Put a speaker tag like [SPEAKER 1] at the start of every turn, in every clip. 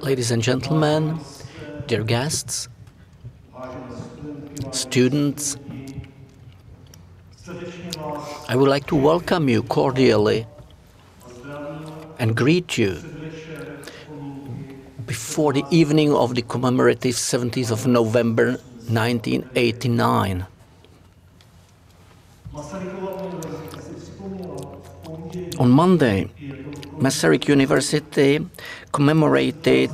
[SPEAKER 1] Ladies and gentlemen, dear guests, students, I would like to welcome you cordially and greet you before the evening of the commemorative 17th of November 1989. On Monday, Masaryk University commemorated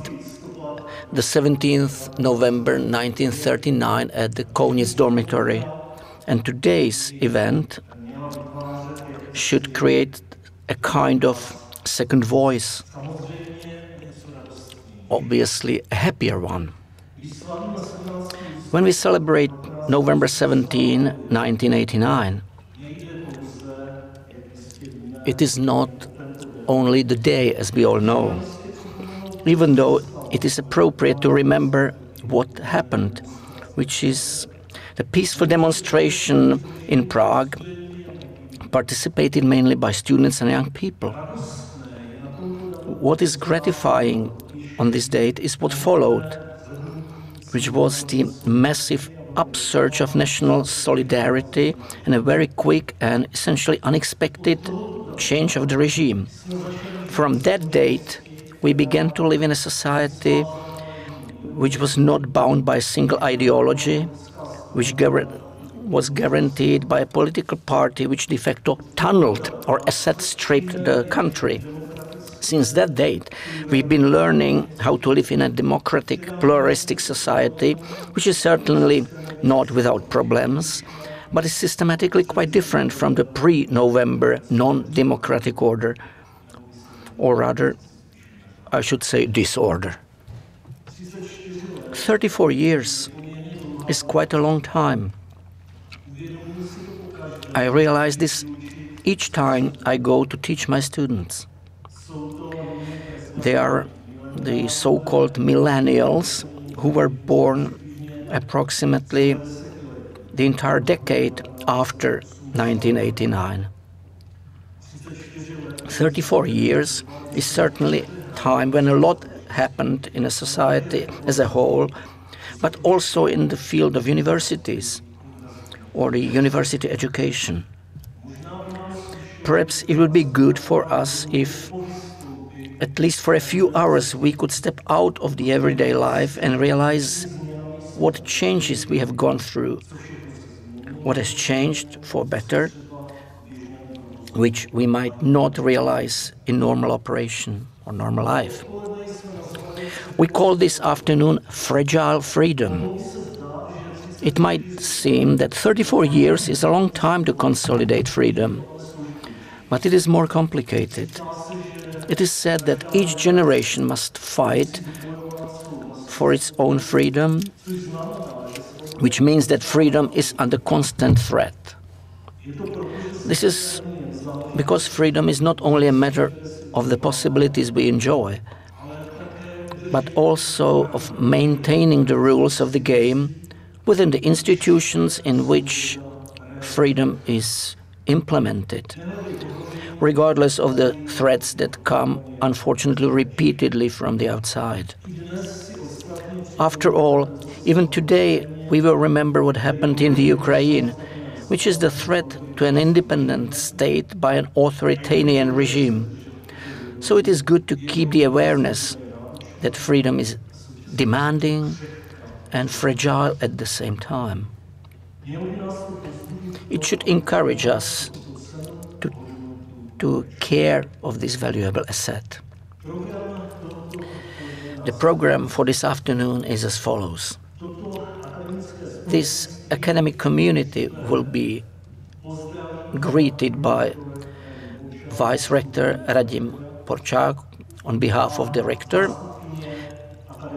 [SPEAKER 1] the 17th November 1939 at the Kounic dormitory, and today's event should create a kind of second voice, obviously a happier one. When we celebrate November 17, 1989, it is not only the day, as we all know, even though it is appropriate to remember what happened, which is the peaceful demonstration in Prague, participated mainly by students and young people. What is gratifying on this date is what followed, which was the massive upsurge of national solidarity and a very quick and essentially unexpected change of the regime. From that date, we began to live in a society which was not bound by a single ideology, which was guaranteed by a political party which de facto tunneled or asset stripped the country. Since that date, we've been learning how to live in a democratic, pluralistic society, which is certainly not without problems, but is systematically quite different from the pre-November non-democratic order, or rather, I should say disorder. 34 years is quite a long time. I realize this each time I go to teach my students. They are the so-called millennials who were born approximately the entire decade after 1989. 34 years is certainly time when a lot happened in a society as a whole, but also in the field of universities or the university education. Perhaps it would be good for us if, at least for a few hours, we could step out of the everyday life and realize what changes we have gone through, what has changed for better, which we might not realize in normal operation or normal life. We call this afternoon fragile freedom. It might seem that 34 years is a long time to consolidate freedom, but it is more complicated. It is said that each generation must fight for its own freedom, which means that freedom is under constant threat. This is because freedom is not only a matter of the possibilities we enjoy, but also of maintaining the rules of the game within the institutions in which freedom is implemented, regardless of the threats that come, unfortunately, repeatedly from the outside. After all, even today, we will remember what happened in the Ukraine, which is the threat to an independent state by an authoritarian regime. So it is good to keep the awareness that freedom is demanding and fragile at the same time. It should encourage us to care of this valuable asset. The program for this afternoon is as follows. This academic community will be greeted by Vice Rector Radim Polčák on behalf of the Rector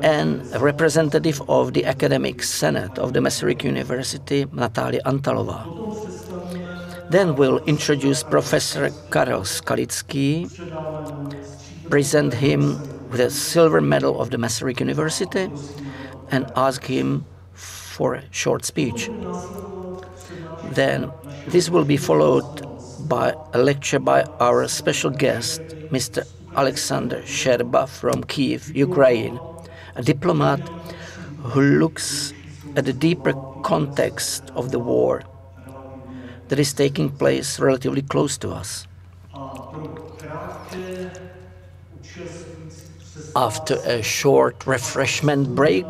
[SPEAKER 1] and a representative of the Academic Senate of the Masaryk University, Natalia Antalova. Then we'll introduce Professor Karel Skalický, present him with a silver medal of the Masaryk University, and ask him for a short speech. Then this will be followed by a lecture by our special guest, Mr. Olexander Scherba from Kiev, Ukraine, a diplomat who looks at the deeper context of the war that is taking place relatively close to us. After a short refreshment break,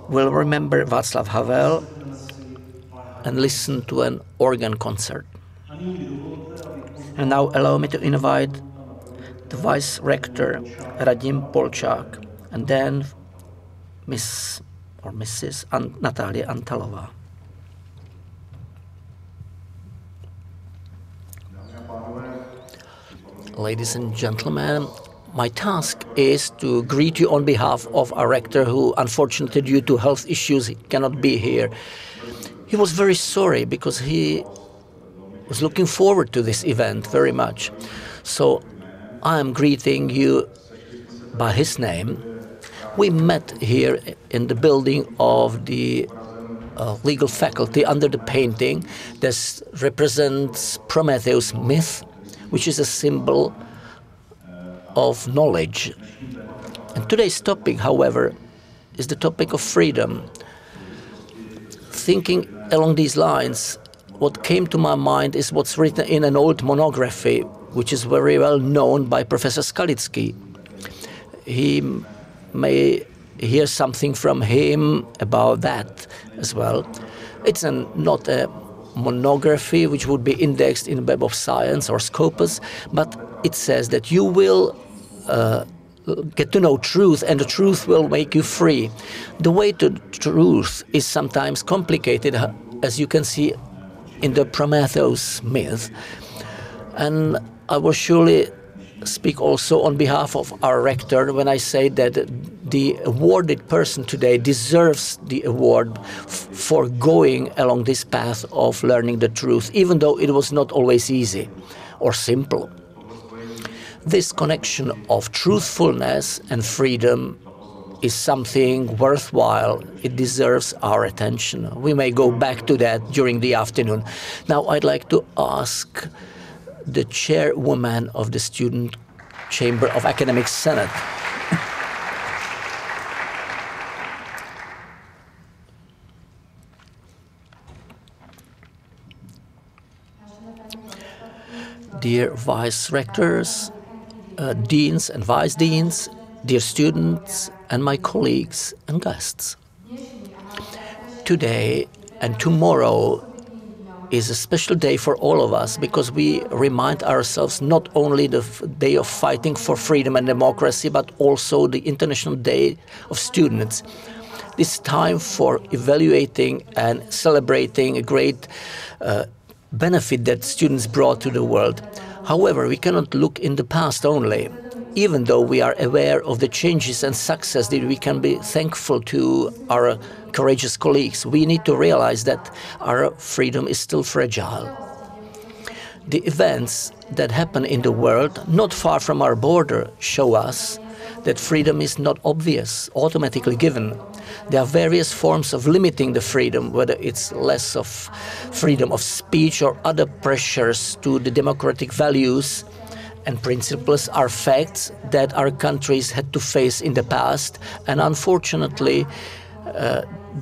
[SPEAKER 1] we'll remember Václav Havel and listen to an organ concert. And now allow me to invite the Vice Rector Radim Polčák and then Miss or Mrs. Natalia Antalova. Ladies and gentlemen, my task is to greet you on behalf of our rector who, unfortunately due to health issues, cannot be here. He was very sorry because he was looking forward to this event very much. So I am greeting you by his name. We met here in the building of the legal faculty under the painting that represents Prometheus myth, which is a symbol of knowledge. And today's topic, however, is the topic of freedom. Thinking along these lines, what came to my mind is what's written in an old monography, which is very well known by Professor Skalický. He may hear something from him about that as well. It's not a monography which would be indexed in Web of Science or Scopus, but it says that you will get to know truth and the truth will make you free. The way to truth is sometimes complicated, as you can see in the Prometheus myth. And I will surely speak also on behalf of our rector when I say that the awarded person today deserves the award for going along this path of learning the truth, even though it was not always easy or simple. This connection of truthfulness and freedom is something worthwhile. It deserves our attention. We may go back to that during the afternoon. Now I'd like to ask the chairwoman of the Student Chamber of Academic Senate. Dear vice rectors, deans and vice deans, dear students and my colleagues and guests. Today and tomorrow is a special day for all of us because we remind ourselves not only the day of fighting for freedom and democracy, but also the International Day of Students. This time for evaluating and celebrating a great benefit that students brought to the world. However, we cannot look in the past only. Even though we are aware of the changes and success that we can be thankful to our courageous colleagues, we need to realize that our freedom is still fragile. The events that happen in the world, not far from our border, show us that freedom is not obvious, automatically given. There are various forms of limiting the freedom, whether it's less of freedom of speech or other pressures to the democratic values and principles are facts that our countries had to face in the past, and unfortunately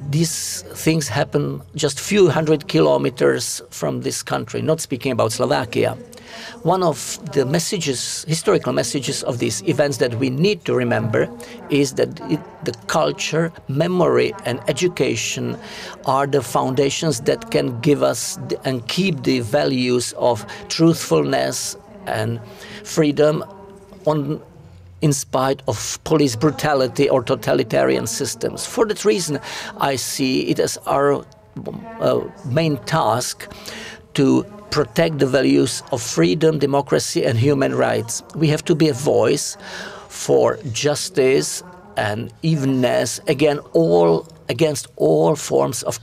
[SPEAKER 1] these things happen just few hundred kilometers from this country, not speaking about Slovakia. One of the messages, historical messages of these events that we need to remember is that the culture, memory and education are the foundations that can give us and keep the values of truthfulness and freedom in spite of police brutality or totalitarian systems. For that reason, I see it as our main task to protect the values of freedom, democracy and human rights. We have to be a voice for justice and evenness against all forms of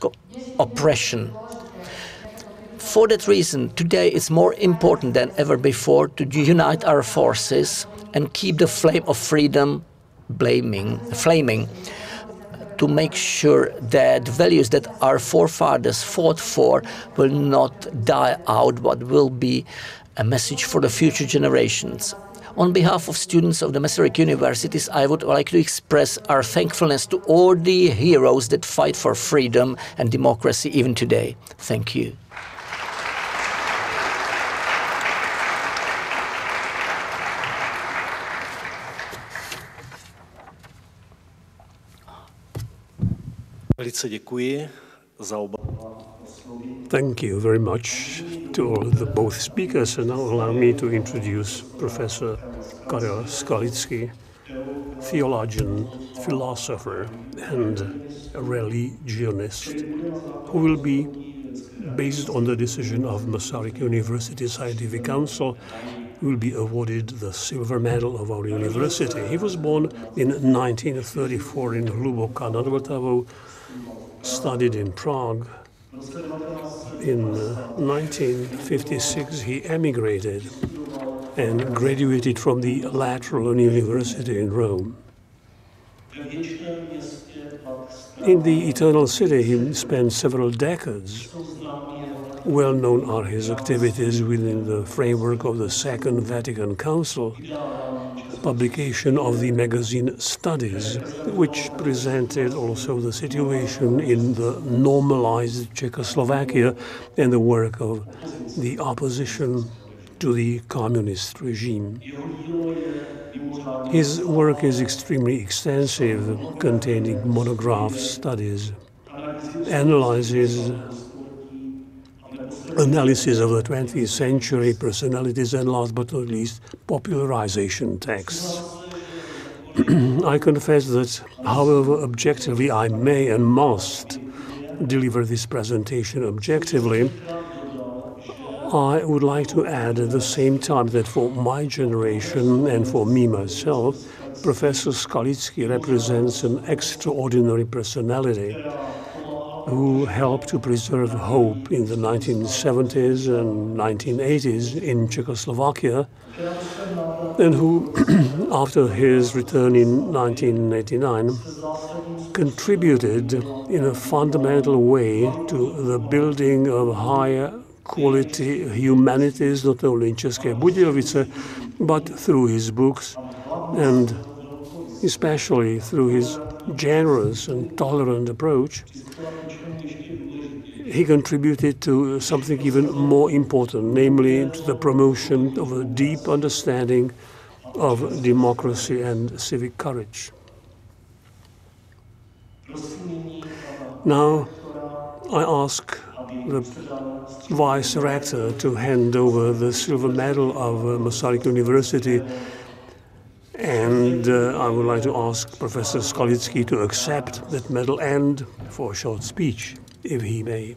[SPEAKER 1] oppression. For that reason, today it's more important than ever before to unite our forces and keep the flame of freedom flaming, to make sure that the values that our forefathers fought for will not die out, but will be a message for the future generations. On behalf of students of the Masaryk universities, I would like to express our thankfulness to all the heroes that fight for freedom and democracy even today. Thank you.
[SPEAKER 2] Velice děkuji za oba.
[SPEAKER 3] Thank you very much to all both speakers, and now allow me to introduce Professor Karel Skalický, theologian, philosopher, and a religionist, who will be, based on the decision of Masaryk University Scientific Council, will be awarded the Silver Medal of our university. He was born in 1934 in Hluboká nad Vltavou, studied in Prague. In 1956 he emigrated and graduated from the Lateran University in Rome. In the Eternal City he spent several decades. Well known are his activities within the framework of the Second Vatican Council, publication of the magazine Studies, which presented also the situation in the normalized Czechoslovakia and the work of the opposition to the communist regime. His work is extremely extensive, containing monographs, studies, analysis of the 20th century personalities, and last but not least, popularization texts. I confess that, however objectively I may and must deliver this presentation objectively, I would like to add at the same time that for my generation and for me myself, Professor Skalický represents an extraordinary personality who helped to preserve hope in the 1970s and 1980s in Czechoslovakia, and who, after his return in 1989, contributed in a fundamental way to the building of higher quality humanities, not only in České Budějovice, but through his books and especially through his generous and tolerant approach. He contributed to something even more important, namely to the promotion of a deep understanding of democracy and civic courage. Now, I ask the Vice Rector to hand over the Silver Medal of Masaryk University, and I would like to ask Professor Skalický to accept that medal and for a short speech, if he may.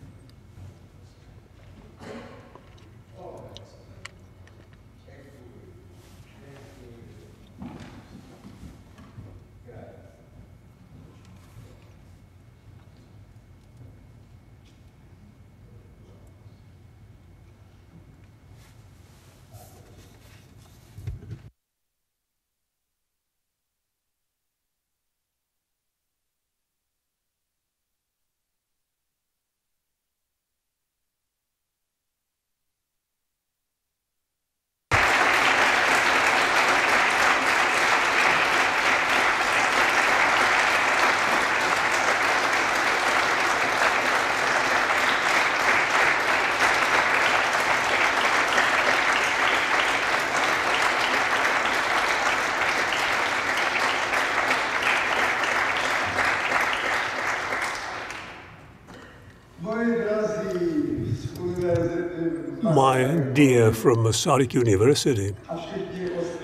[SPEAKER 3] My dear from Masaryk University,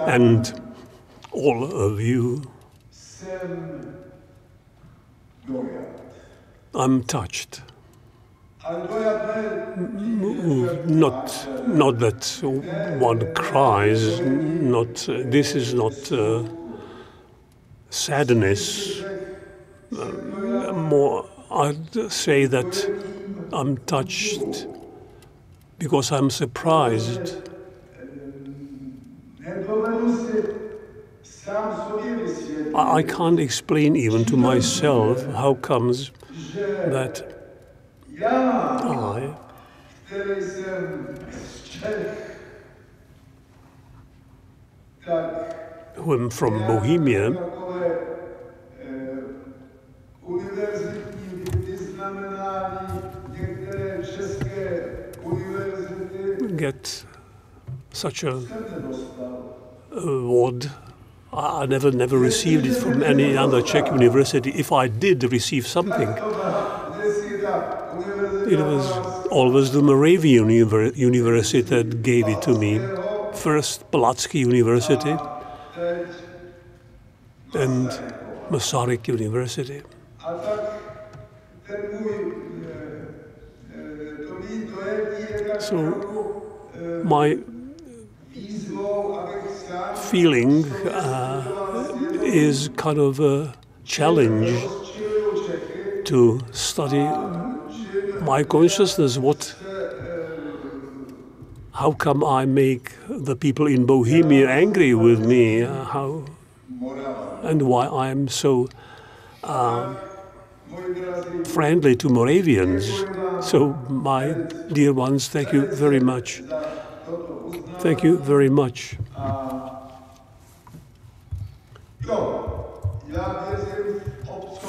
[SPEAKER 3] and all of you, I'm touched. Not that one cries, this is not sadness. More, I'd say that I'm touched because I'm surprised. I can't explain even to myself how comes that I, who am from Bohemia, get such a award. I never received it from any other Czech university. If I did receive something, it was always the Moravian University that gave it to me. First Palacký University and Masaryk University. So my feeling is kind of a challenge to study my consciousness. How come I make the people in Bohemia angry with me? And why I'm so friendly to Moravians. So, my dear ones, thank you very much. Thank you very much.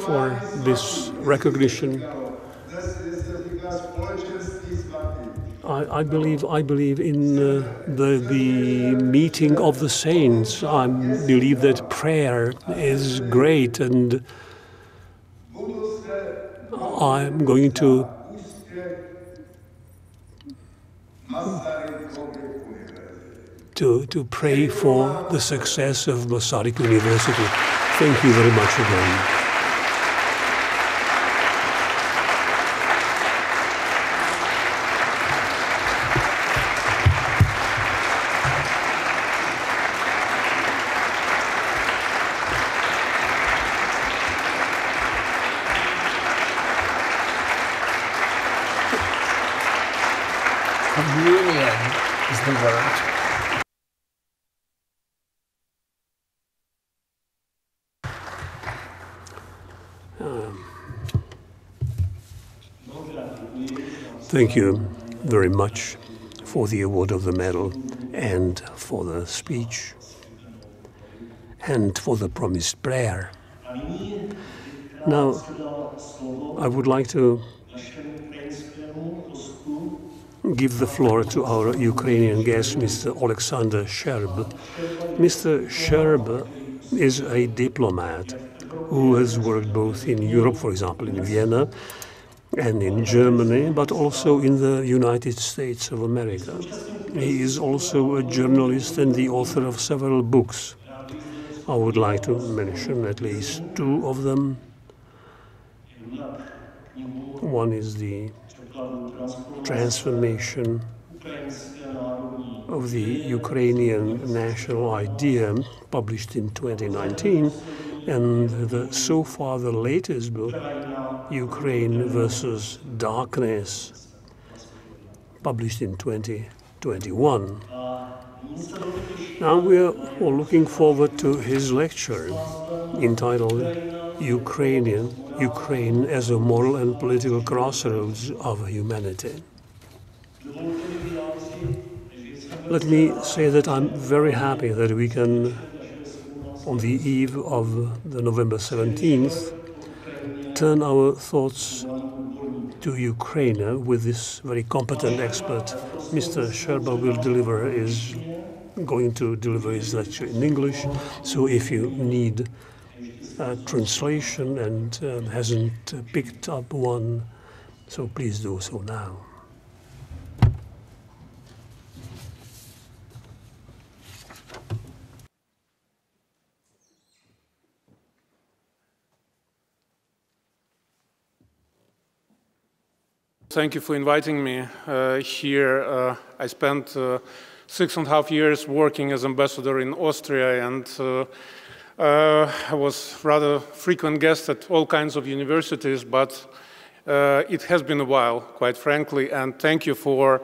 [SPEAKER 3] For this recognition. I believe in the meeting of the saints. I believe that prayer is great, and I'm going to pray for the success of Masaryk University. Thank you very much again.
[SPEAKER 1] Communion is the word.
[SPEAKER 3] Thank you very much for the award of the medal and for the speech and for the promised prayer. Now, I would like to give the floor to our Ukrainian guest, Mr. Olexander Scherba. Mr. Scherba is a diplomat who has worked both in Europe, for example, in Vienna, and in Germany, but also in the United States of America. He is also a journalist and the author of several books. I would like to mention at least two of them. One is the transformation of the Ukrainian national idea, published in 2019, and so far the latest book, Ukraine versus Darkness, published in 2021. Now we are all looking forward to his lecture entitled Ukraine as a Moral and Political Crossroads of Humanity. Let me say that I'm very happy that we can, on the eve of the November 17th, turn our thoughts to Ukraine with this very competent expert. Mr. Scherba is going to deliver his lecture in English, so if you need a translation and hasn't picked up one, so please do so now.
[SPEAKER 4] Thank you for inviting me here. I spent 6.5 years working as ambassador in Austria, and I was rather frequent guest at all kinds of universities, but it has been a while, quite frankly, and thank you for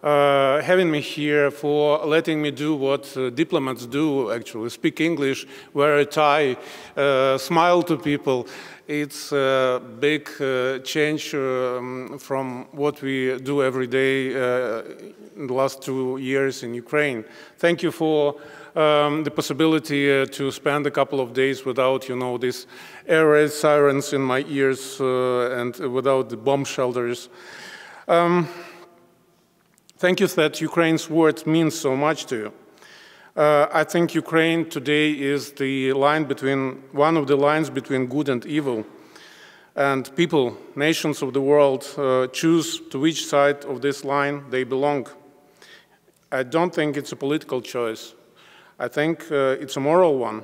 [SPEAKER 4] having me here, for letting me do what diplomats do, actually, speak English, wear a tie, smile to people. It's a big change from what we do every day in the last 2 years in Ukraine. Thank you for the possibility to spend a couple of days without, you know, these air raid sirens in my ears and without the bomb shelters. Thank you that Ukraine's word means so much to you. I think Ukraine today is the line between, one of the lines between good and evil. And people, nations of the world, choose to which side of this line they belong. I don't think it's a political choice. I think it's a moral one.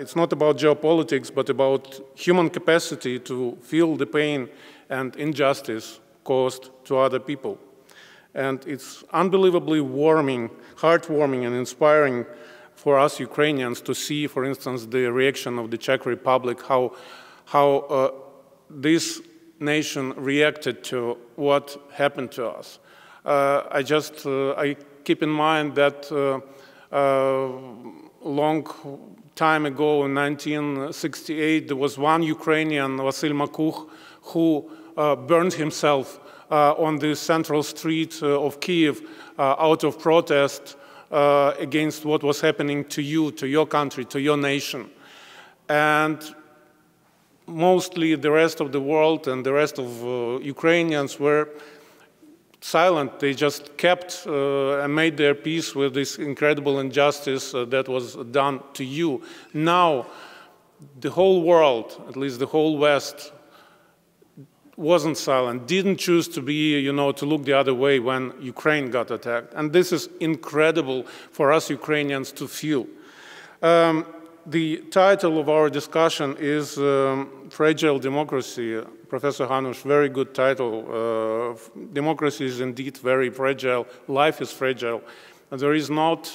[SPEAKER 4] It's not about geopolitics, but about human capacity to feel the pain and injustice caused to other people. And it's unbelievably warming, heartwarming and inspiring for us Ukrainians to see, for instance, the reaction of the Czech Republic, how this nation reacted to what happened to us. I keep in mind that long time ago, in 1968, there was one Ukrainian, Vasyl Makuch, who burned himself on the central street of Kiev out of protest against what was happening to you, to your country, to your nation. And mostly the rest of the world and the rest of Ukrainians were silent. They just kept and made their peace with this incredible injustice that was done to you. Now, the whole world, at least the whole West, wasn't silent, didn't choose to be, you know, to look the other way when Ukraine got attacked. And this is incredible for us Ukrainians to feel. The title of our discussion is Fragile Democracy. Professor Hanush, very good title. Democracy is indeed very fragile. Life is fragile. And there is not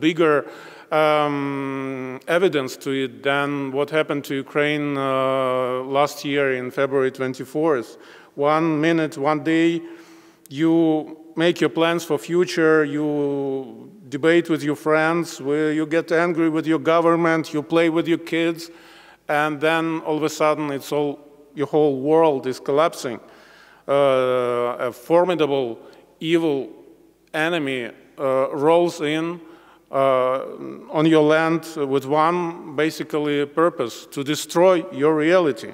[SPEAKER 4] bigger evidence to it than what happened to Ukraine last year in February 24th. 1 minute, 1 day, you make your plans for future, you debate with your friends, you get angry with your government, you play with your kids, and then all of a sudden it's all, your whole world is collapsing. A formidable, evil enemy rolls in on your land with one basically purpose, to destroy your reality.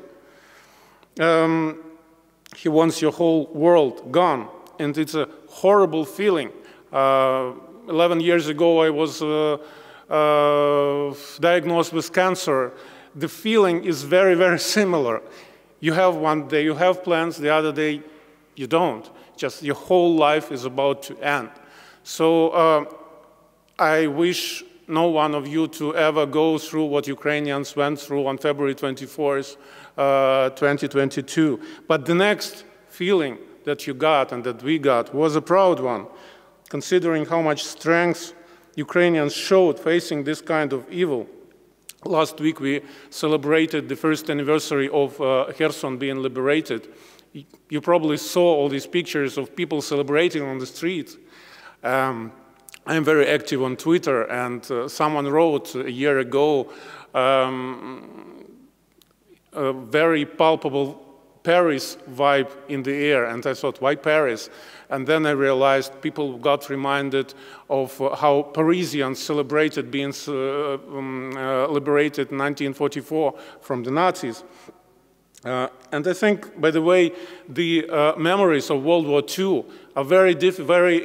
[SPEAKER 4] He wants your whole world gone, and it's a horrible feeling. 11 years ago I was diagnosed with cancer. The feeling is very, very similar. You have one day, you have plans, the other day you don't. Just your whole life is about to end. So I wish no one of you to ever go through what Ukrainians went through on February 24th, 2022. But the next feeling that you got and that we got was a proud one, considering how much strength Ukrainians showed facing this kind of evil. Last week we celebrated the first anniversary of Kherson being liberated. You probably saw all these pictures of people celebrating on the streets. I'm very active on Twitter, and someone wrote a year ago a very palpable Paris vibe in the air, and I thought, why Paris? And then I realized people got reminded of how Parisians celebrated being liberated in 1944 from the Nazis. And I think, by the way, the memories of World War II are very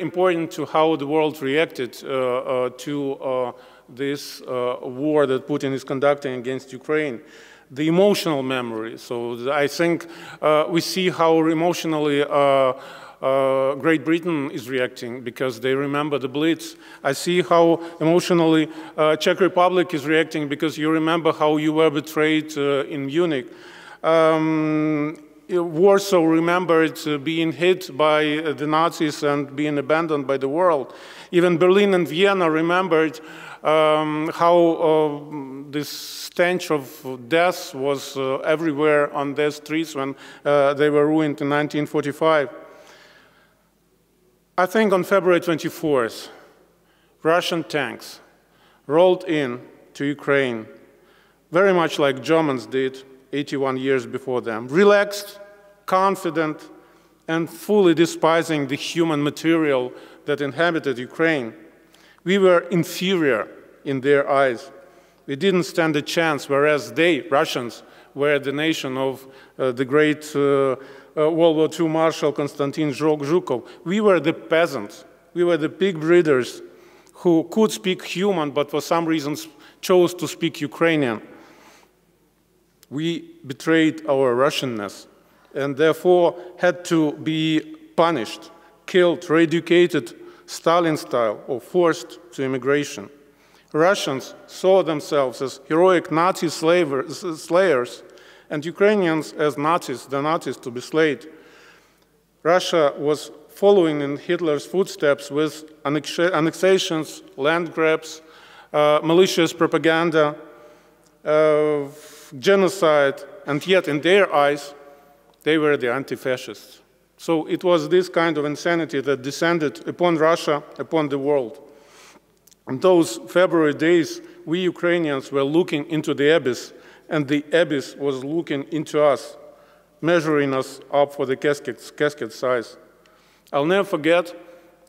[SPEAKER 4] important to how the world reacted to this war that Putin is conducting against Ukraine. The emotional memory. So I think we see how emotionally Great Britain is reacting because they remember the Blitz. I see how emotionally Czech Republic is reacting because you remember how you were betrayed in Munich. Warsaw remembered being hit by the Nazis and being abandoned by the world. Even Berlin and Vienna remembered how this stench of death was everywhere on their streets when they were ruined in 1945. I think on February 24th, Russian tanks rolled in to Ukraine, very much like Germans did 81 years before them, relaxed, confident, and fully despising the human material that inhabited Ukraine. We were inferior in their eyes. We didn't stand a chance, whereas they, Russians, were the nation of the great World War II Marshal Konstantin Zhukov. We were the peasants. We were the pig breeders who could speak human, but for some reasons chose to speak Ukrainian. We betrayed our Russianness and therefore had to be punished, killed, re-educated, Stalin style, or forced to immigration. Russians saw themselves as heroic Nazi slayers, and Ukrainians as Nazis, the Nazis to be slayed. Russia was following in Hitler's footsteps with annexations, land grabs, malicious propaganda, genocide, and yet in their eyes, they were the anti-fascists. So it was this kind of insanity that descended upon Russia, upon the world. In those February days, we Ukrainians were looking into the abyss, and the abyss was looking into us, measuring us up for the casket size. I'll never forget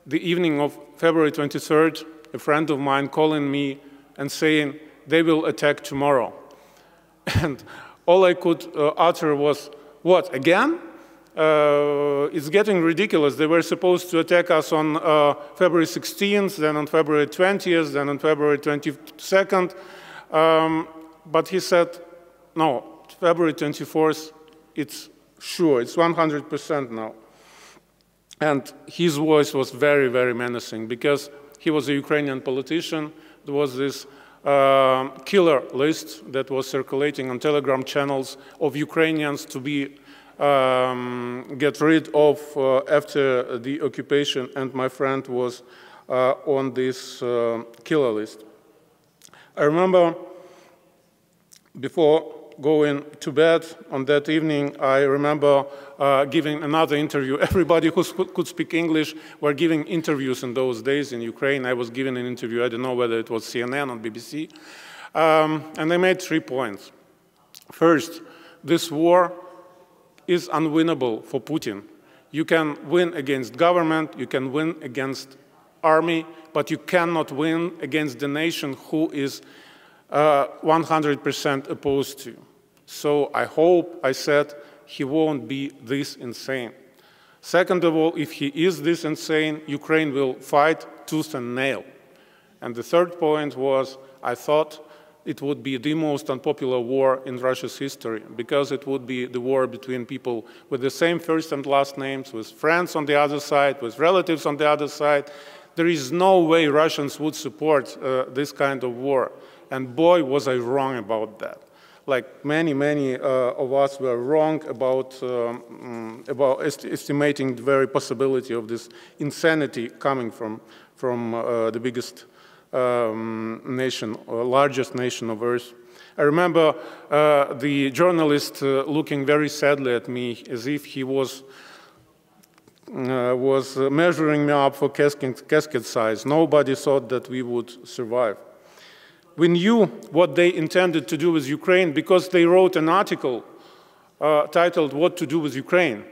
[SPEAKER 4] the evening of February 23rd, a friend of mine calling me and saying, they will attack tomorrow. And all I could utter was, what, again? It's getting ridiculous. They were supposed to attack us on February 16th, then on February 20th, then on February 22nd. But he said, no, February 24th, it's sure, it's 100% now. And his voice was very, very menacing because he was a Ukrainian politician. There was this killer list that was circulating on Telegram channels of Ukrainians to be get rid of after the occupation, and my friend was on this killer list. I remember before going to bed on that evening, I remember giving another interview. Everybody who could speak English were giving interviews in those days in Ukraine. I was giving an interview, I don't know whether it was CNN or BBC, and I made 3 points. First, this war is unwinnable for Putin. You can win against government, you can win against army, but you cannot win against the nation who is 100% opposed to you. So I hope, I said, he won't be this insane. Second of all, if he is this insane, Ukraine will fight tooth and nail. And the third point was, I thought it would be the most unpopular war in Russia's history, because it would be the war between people with the same first and last names, with friends on the other side, with relatives on the other side. There is no way Russians would support this kind of war. And boy, was I wrong about that. Like many of us were wrong about estimating the very possibility of this insanity coming from the biggest nation, or largest nation of Earth. I remember the journalist looking very sadly at me, as if he was measuring me up for casket size. Nobody thought that we would survive. We knew what they intended to do with Ukraine because they wrote an article titled "What to Do with Ukraine."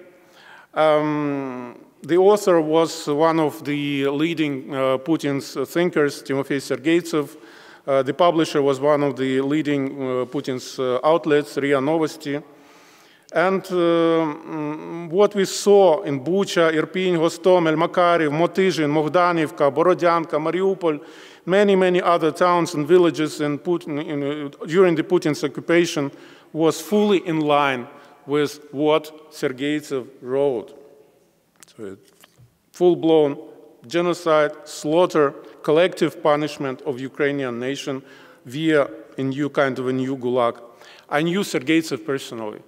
[SPEAKER 4] The author was one of the leading Putin's thinkers, Timofey Sergeytsev. The publisher was one of the leading Putin's outlets, RIA Novosti. And what we saw in Bucha, Irpin, Hostomel, Makariv, Motyzhin, Mogdanivka, Borodyanka, Mariupol, many other towns and villages during the Putin's occupation was fully in line with what Sergeytsev wrote. So, full-blown genocide, slaughter, collective punishment of Ukrainian nation via a new kind of a new gulag. I knew Sergeytsev personally.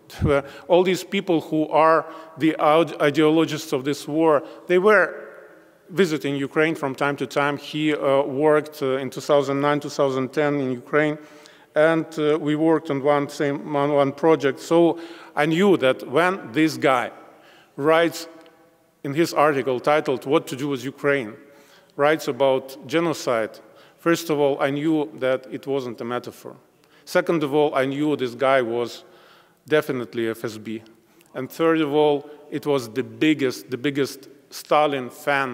[SPEAKER 4] All these people who are the ideologists of this war, they were visiting Ukraine from time to time. He worked in 2009, 2010 in Ukraine, and we worked on one project. So I knew that when this guy writes in his article titled "What to Do with Ukraine," writes about genocide. First of all, I knew that it wasn't a metaphor. Second of all, I knew this guy was definitely FSB. And third of all, it was the biggest Stalin fan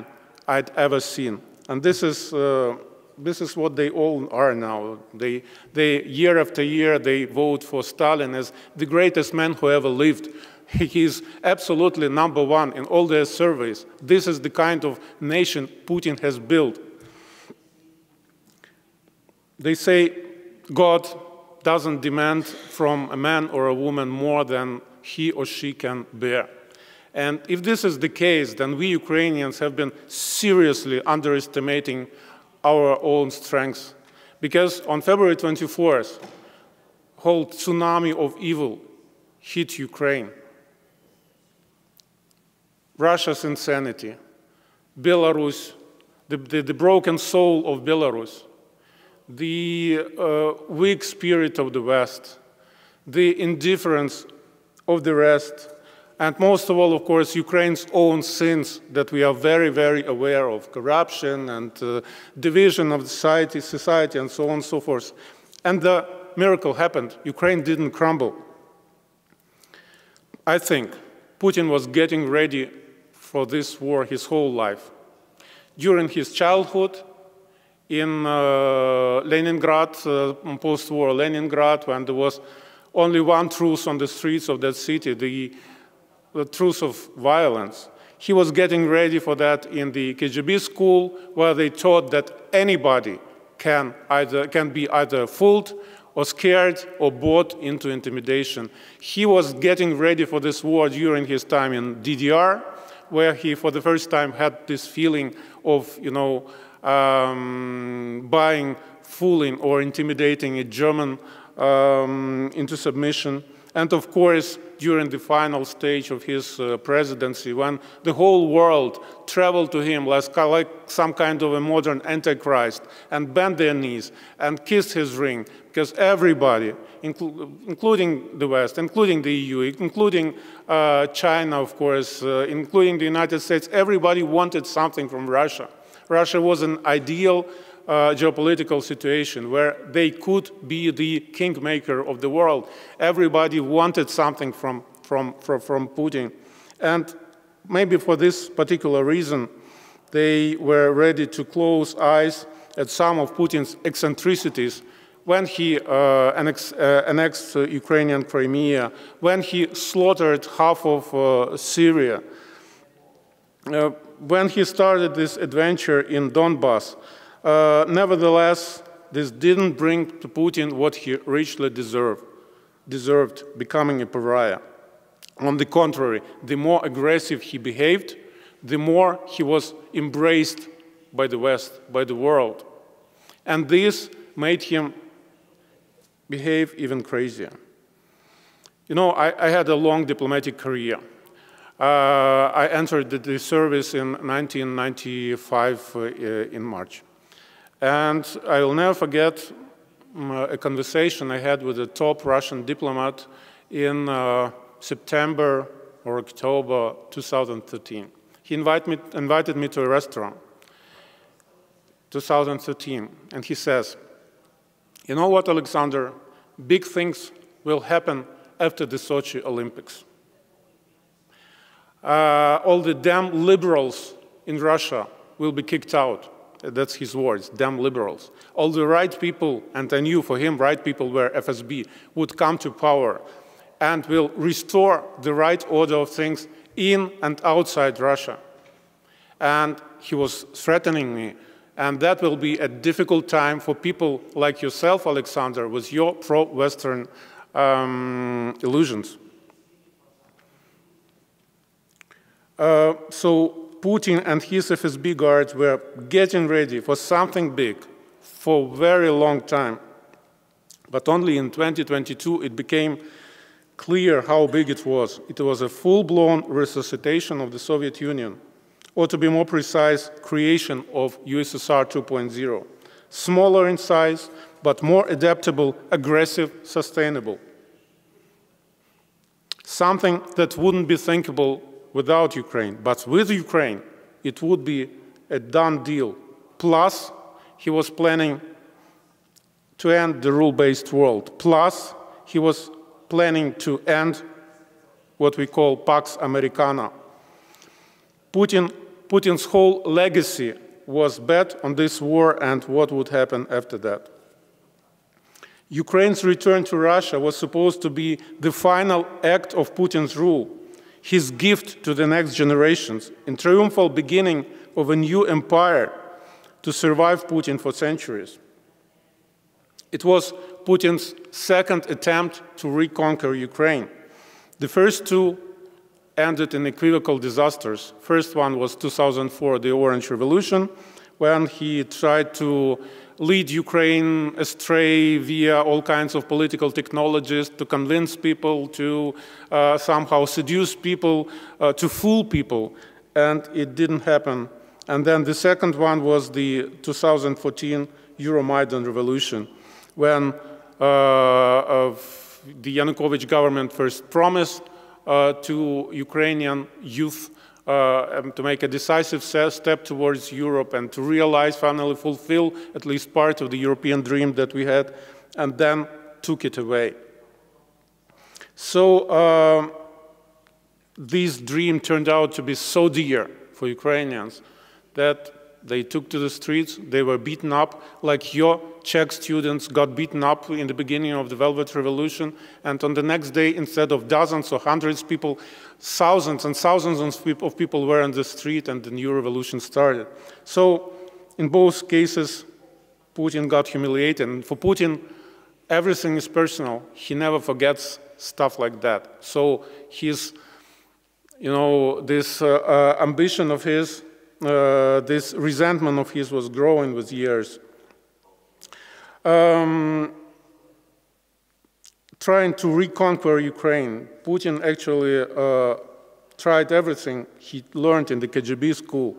[SPEAKER 4] I'd ever seen. And this is what they all are now. They year after year, they vote for Stalin as the greatest man who ever lived. He is absolutely #1 in all their surveys. This is the kind of nation Putin has built. They say God doesn't demand from a man or a woman more than he or she can bear. And if this is the case, then we Ukrainians have been seriously underestimating our own strengths. Because on February 24th, a whole tsunami of evil hit Ukraine. Russia's insanity, Belarus, the broken soul of Belarus, the weak spirit of the West, the indifference of the rest, and most of all, of course, Ukraine's own sins that we are very, very aware of, corruption and division of society, and so on and so forth. And the miracle happened. Ukraine didn't crumble. I think Putin was getting ready for this war his whole life. During his childhood, in Leningrad, post-war Leningrad, when there was only one truth on the streets of that city, the truth of violence. He was getting ready for that in the KGB school, where they taught that anybody can be either fooled or scared or bought into intimidation. He was getting ready for this war during his time in DDR, where he, for the first time, had this feeling of, buying, fooling, or intimidating a German into submission. And of course, during the final stage of his presidency, when the whole world traveled to him like some kind of a modern antichrist and bent their knees and kissed his ring, because everybody, including the West, including the EU, including China, of course, including the United States, everybody wanted something from Russia. Russia was an ideal geopolitical situation where they could be the kingmaker of the world. Everybody wanted something from Putin. And maybe for this particular reason, they were ready to close eyes at some of Putin's eccentricities when he annexed Ukrainian Crimea, when he slaughtered half of Syria, when he started this adventure in Donbass. Nevertheless, this didn't bring to Putin what he richly deserved, becoming a pariah. On the contrary, the more aggressive he behaved, the more he was embraced by the West, by the world. And this made him behave even crazier. I had a long diplomatic career. I entered the service in 1995 in March. And I will never forget a conversation I had with a top Russian diplomat in September or October 2013. He invited me to a restaurant, 2013, and he says, "You know what, Alexander? Big things will happen after the Sochi Olympics. All the damn liberals in Russia will be kicked out." That's his words, damn liberals. All the right people, and I knew for him right people were FSB, would come to power and will restore the right order of things in and outside Russia. And he was threatening me, and that will be a difficult time for people like yourself, Alexander, with your pro-Western illusions. So Putin and his FSB guards were getting ready for something big for a very long time. But only in 2022 it became clear how big it was. It was a full-blown resuscitation of the Soviet Union, or to be more precise, creation of USSR 2.0. Smaller in size, but more adaptable, aggressive, sustainable. Something that wouldn't be thinkable without Ukraine. But with Ukraine, it would be a done deal. Plus, he was planning to end the rule-based world. Plus, he was planning to end what we call Pax Americana. Putin's whole legacy was bet on this war and what would happen after that. Ukraine's return to Russia was supposed to be the final act of Putin's rule, his gift to the next generations, a triumphal beginning of a new empire to survive Putin for centuries. It was Putin's second attempt to reconquer Ukraine. The first two ended in equivocal disasters. First one was 2004, the Orange Revolution, when he tried to lead Ukraine astray via all kinds of political technologies to convince people, to somehow seduce people, to fool people, and it didn't happen. And then the second one was the 2014 Euromaidan revolution, when the Yanukovych government first promised to Ukrainian youth to make a decisive step towards Europe and to realize, finally fulfill at least part of the European dream that we had, and then took it away. So this dream turned out to be so dear for Ukrainians that they took to the streets, they were beaten up, like your Czech students got beaten up in the beginning of the Velvet Revolution, and on the next day, instead of dozens or hundreds of people, thousands and thousands of people were on the street and the new revolution started. So, in both cases, Putin got humiliated, and for Putin, everything is personal. He never forgets stuff like that. So, his, this ambition of his, this resentment of his was growing with years. Trying to reconquer Ukraine, Putin actually tried everything he learned in the KGB school.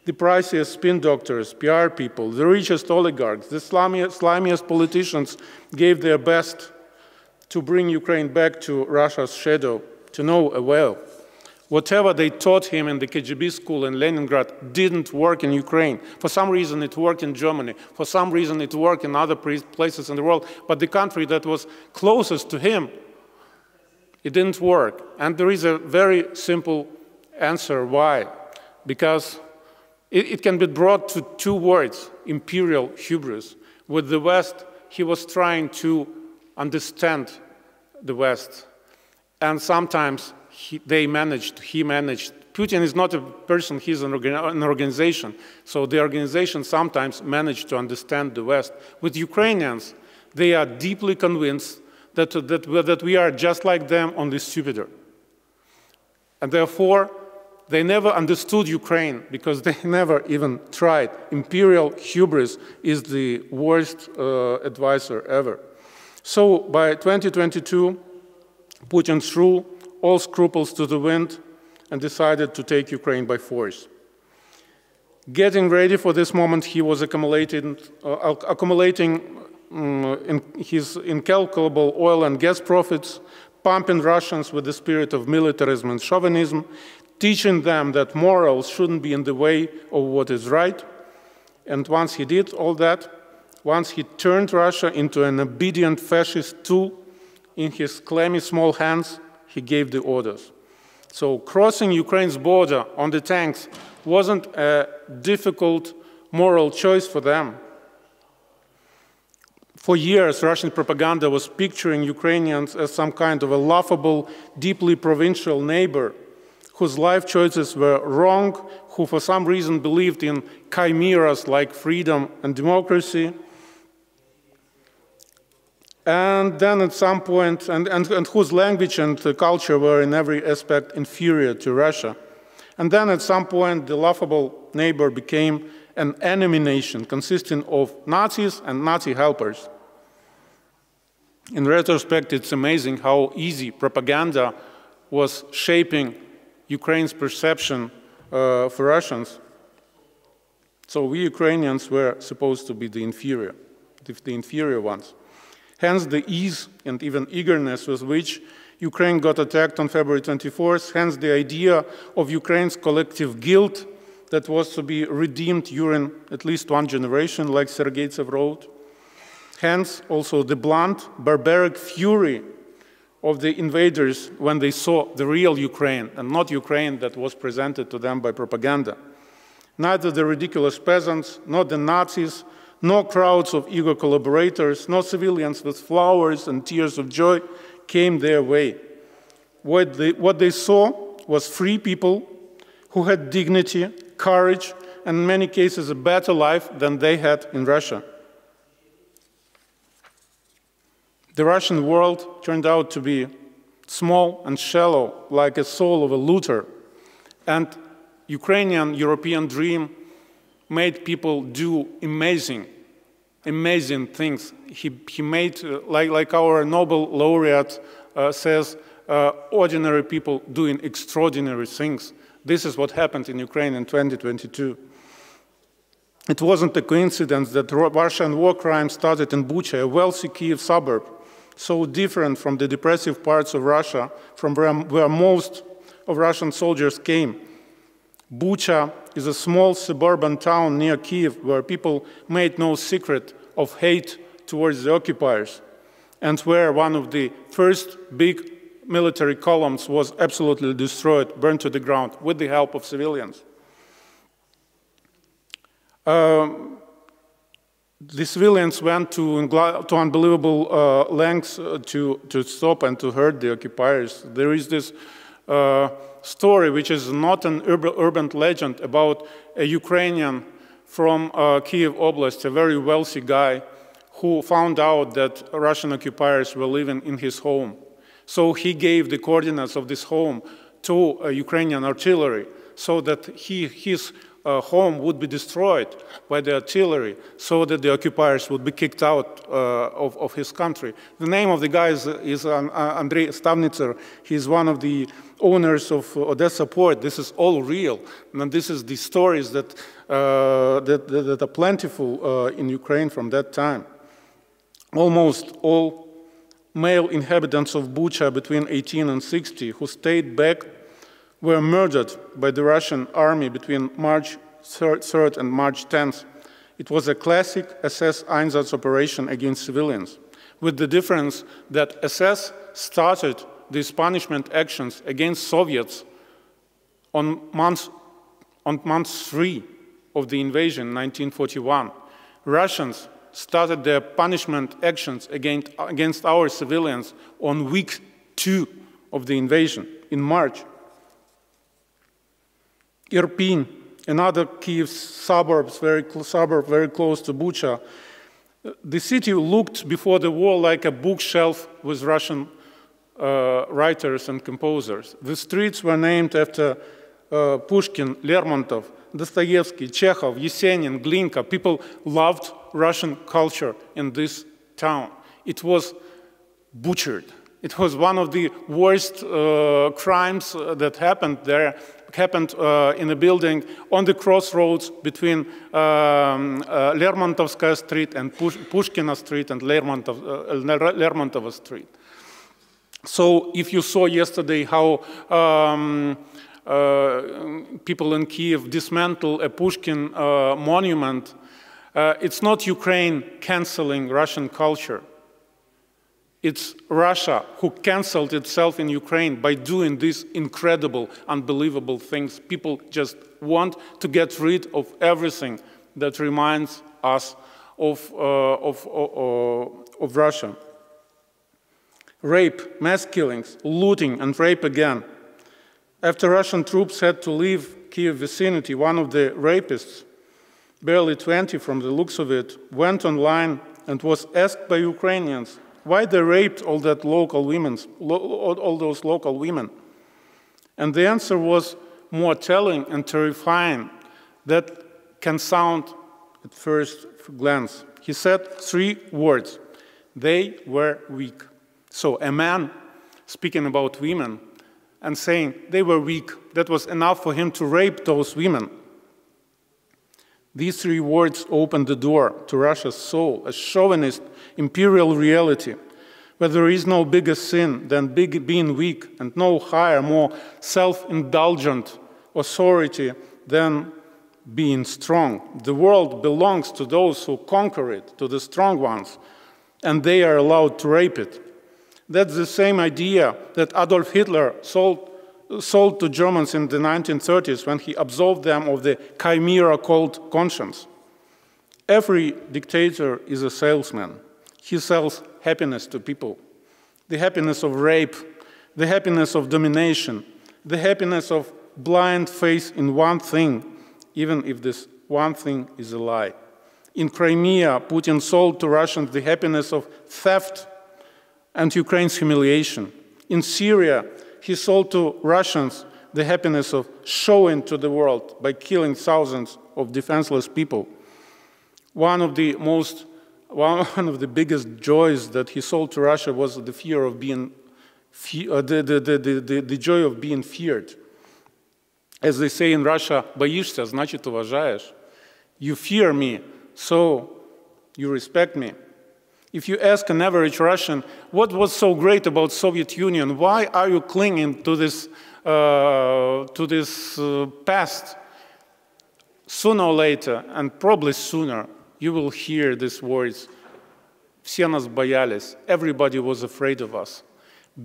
[SPEAKER 4] The priciest spin doctors, PR people, the richest oligarchs, the slimiest politicians gave their best to bring Ukraine back to Russia's shadow, to no avail. Whatever they taught him in the KGB school in Leningrad didn't work in Ukraine. For some reason, it worked in Germany. For some reason, it worked in other places in the world. But the country that was closest to him, it didn't work. And there is a very simple answer why. Because it can be brought to two words, imperial hubris. With the West, he was trying to understand the West. And sometimes he managed. Putin is not a person, he's an organization. So the organization sometimes managed to understand the West. With Ukrainians, they are deeply convinced that we are just like them, only stupider. And therefore, they never understood Ukraine because they never even tried. Imperial hubris is the worst advisor ever. So by 2022, Putin threw all scruples to the wind and decided to take Ukraine by force. Getting ready for this moment, he was accumulating his incalculable oil and gas profits, pumping Russians with the spirit of militarism and chauvinism, teaching them that morals shouldn't be in the way of what is right. And once he did all that, once he turned Russia into an obedient fascist tool in his clammy small hands, he gave the orders. So crossing Ukraine's border on the tanks wasn't a difficult moral choice for them. For years, Russian propaganda was picturing Ukrainians as some kind of a laughable, deeply provincial neighbor whose life choices were wrong, who for some reason believed in chimeras like freedom and democracy. And then at some point, and whose language and culture were in every aspect inferior to Russia. And then at some point, the laughable neighbor became an enemy nation consisting of Nazis and Nazi helpers. In retrospect, it's amazing how easy propaganda was shaping Ukraine's perception for Russians. So we Ukrainians were supposed to be the inferior ones. Hence the ease and even eagerness with which Ukraine got attacked on February 24th, hence the idea of Ukraine's collective guilt that was to be redeemed during at least one generation, like Sergeytsev wrote. Hence also the blunt, barbaric fury of the invaders when they saw the real Ukraine and not Ukraine that was presented to them by propaganda. Neither the ridiculous peasants, nor the Nazis, nor crowds of eager collaborators, nor civilians with flowers and tears of joy came their way. What they saw was free people who had dignity, courage, and in many cases a better life than they had in Russia. The Russian world turned out to be small and shallow, like a soul of a looter. And Ukrainian European dream made people do amazing things. He made, like our Nobel laureate says, ordinary people doing extraordinary things. This is what happened in Ukraine in 2022. It wasn't a coincidence that Russian war crimes started in Bucha, a wealthy Kiev suburb, so different from the depressive parts of Russia, from where most of Russian soldiers came. Bucha is a small suburban town near Kiev where people made no secret of hate towards the occupiers, and where one of the first big military columns was absolutely destroyed, burned to the ground, with the help of civilians. The civilians went to unbelievable lengths to stop and to hurt the occupiers. There is this story, which is not an urban legend, about a Ukrainian from Kiev Oblast, a very wealthy guy, who found out that Russian occupiers were living in his home. So he gave the coordinates of this home to Ukrainian artillery so that his home would be destroyed by the artillery so that the occupiers would be kicked out of his country. The name of the guy is Andrei Stavnitzer. He's one of the owners of Odessa Port. This is all real. And this is the stories that are plentiful in Ukraine from that time. Almost all male inhabitants of Bucha between 18 and 60 who stayed back were murdered by the Russian army between March 3rd and March 10th. It was a classic SS Einsatz operation against civilians, with the difference that SS started these punishment actions against Soviets on month 3 of the invasion in 1941. Russians started their punishment actions against our civilians on week 2 of the invasion in March. Irpin, another Kiev suburb very close to Bucha. The city looked before the war like a bookshelf with Russian writers and composers. The streets were named after Pushkin, Lermontov, Dostoevsky, Chekhov, Yesenin, Glinka. People loved Russian culture in this town. It was butchered. It was one of the worst crimes that happened there. Happened in a building on the crossroads between Lermontovskaya Street and Pushkina Street and Lermontova Street. So if you saw yesterday how people in Kiev dismantle a Pushkin monument, it's not Ukraine canceling Russian culture. It's Russia who canceled itself in Ukraine by doing these incredible, unbelievable things. People just want to get rid of everything that reminds us of Russia. Rape, mass killings, looting, and rape again. After Russian troops had to leave Kiev vicinity, one of the rapists, barely 20 from the looks of it, went online and was asked by Ukrainians why they raped all those local women. And the answer was more telling and terrifying than can sound at first glance. He said 3 words: they were weak. So a man speaking about women and saying they were weak, that was enough for him to rape those women. These three words opened the door to Russia's soul, a chauvinist imperial reality, where there is no bigger sin than being weak, and no higher, more self-indulgent authority than being strong. The world belongs to those who conquer it, to the strong ones, and they are allowed to rape it. That's the same idea that Adolf Hitler sold to Germans in the 1930s when he absolved them of the chimera called conscience. Every dictator is a salesman. He sells happiness to people. The happiness of rape, the happiness of domination, the happiness of blind faith in one thing, even if this one thing is a lie. In Crimea, Putin sold to Russians the happiness of theft and Ukraine's humiliation. In Syria, he sold to Russians the happiness of showing to the world by killing thousands of defenseless people. One of the biggest joys that he sold to Russia was the fear of being, the joy of being feared. As they say in Russia, боишься, значит уважаешь. You fear me, so you respect me. If you ask an average Russian, what was so great about Soviet Union? Why are you clinging to this past? Sooner or later, and probably sooner, you will hear these words. Все нас боялись. Everybody was afraid of us.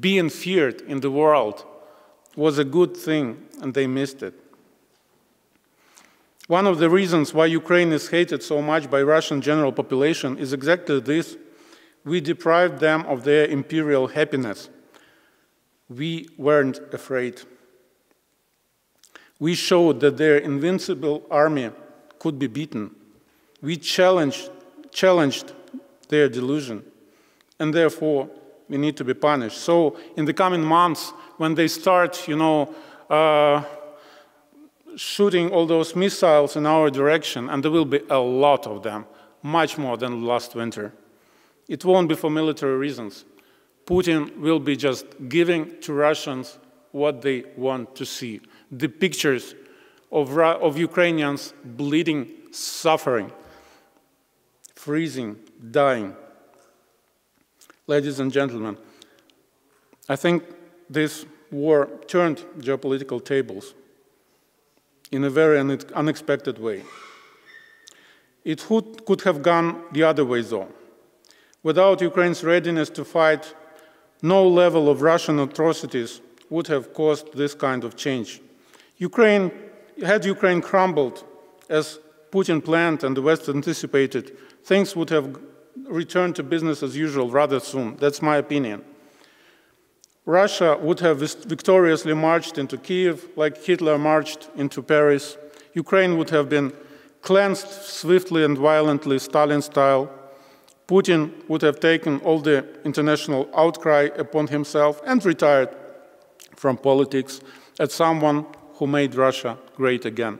[SPEAKER 4] Being feared in the world was a good thing, and they missed it. One of the reasons why Ukraine is hated so much by Russian general population is exactly this. We deprived them of their imperial happiness. We weren't afraid. We showed that their invincible army could be beaten. We challenged their delusion, and therefore we need to be punished. So in the coming months, when they start, shooting all those missiles in our direction, and there will be a lot of them, much more than last winter, it won't be for military reasons. Putin will be just giving to Russians what they want to see. The pictures of Ukrainians bleeding, suffering, freezing, dying. Ladies and gentlemen, I think this war turned geopolitical tables in a very unexpected way. It could have gone the other way, though. Without Ukraine's readiness to fight, no level of Russian atrocities would have caused this kind of change. Had Ukraine crumbled, as Putin planned and the West anticipated, things would have returned to business as usual rather soon. That's my opinion. Russia would have victoriously marched into Kiev like Hitler marched into Paris. Ukraine would have been cleansed swiftly and violently, Stalin style. Putin would have taken all the international outcry upon himself and retired from politics as someone who made Russia great again.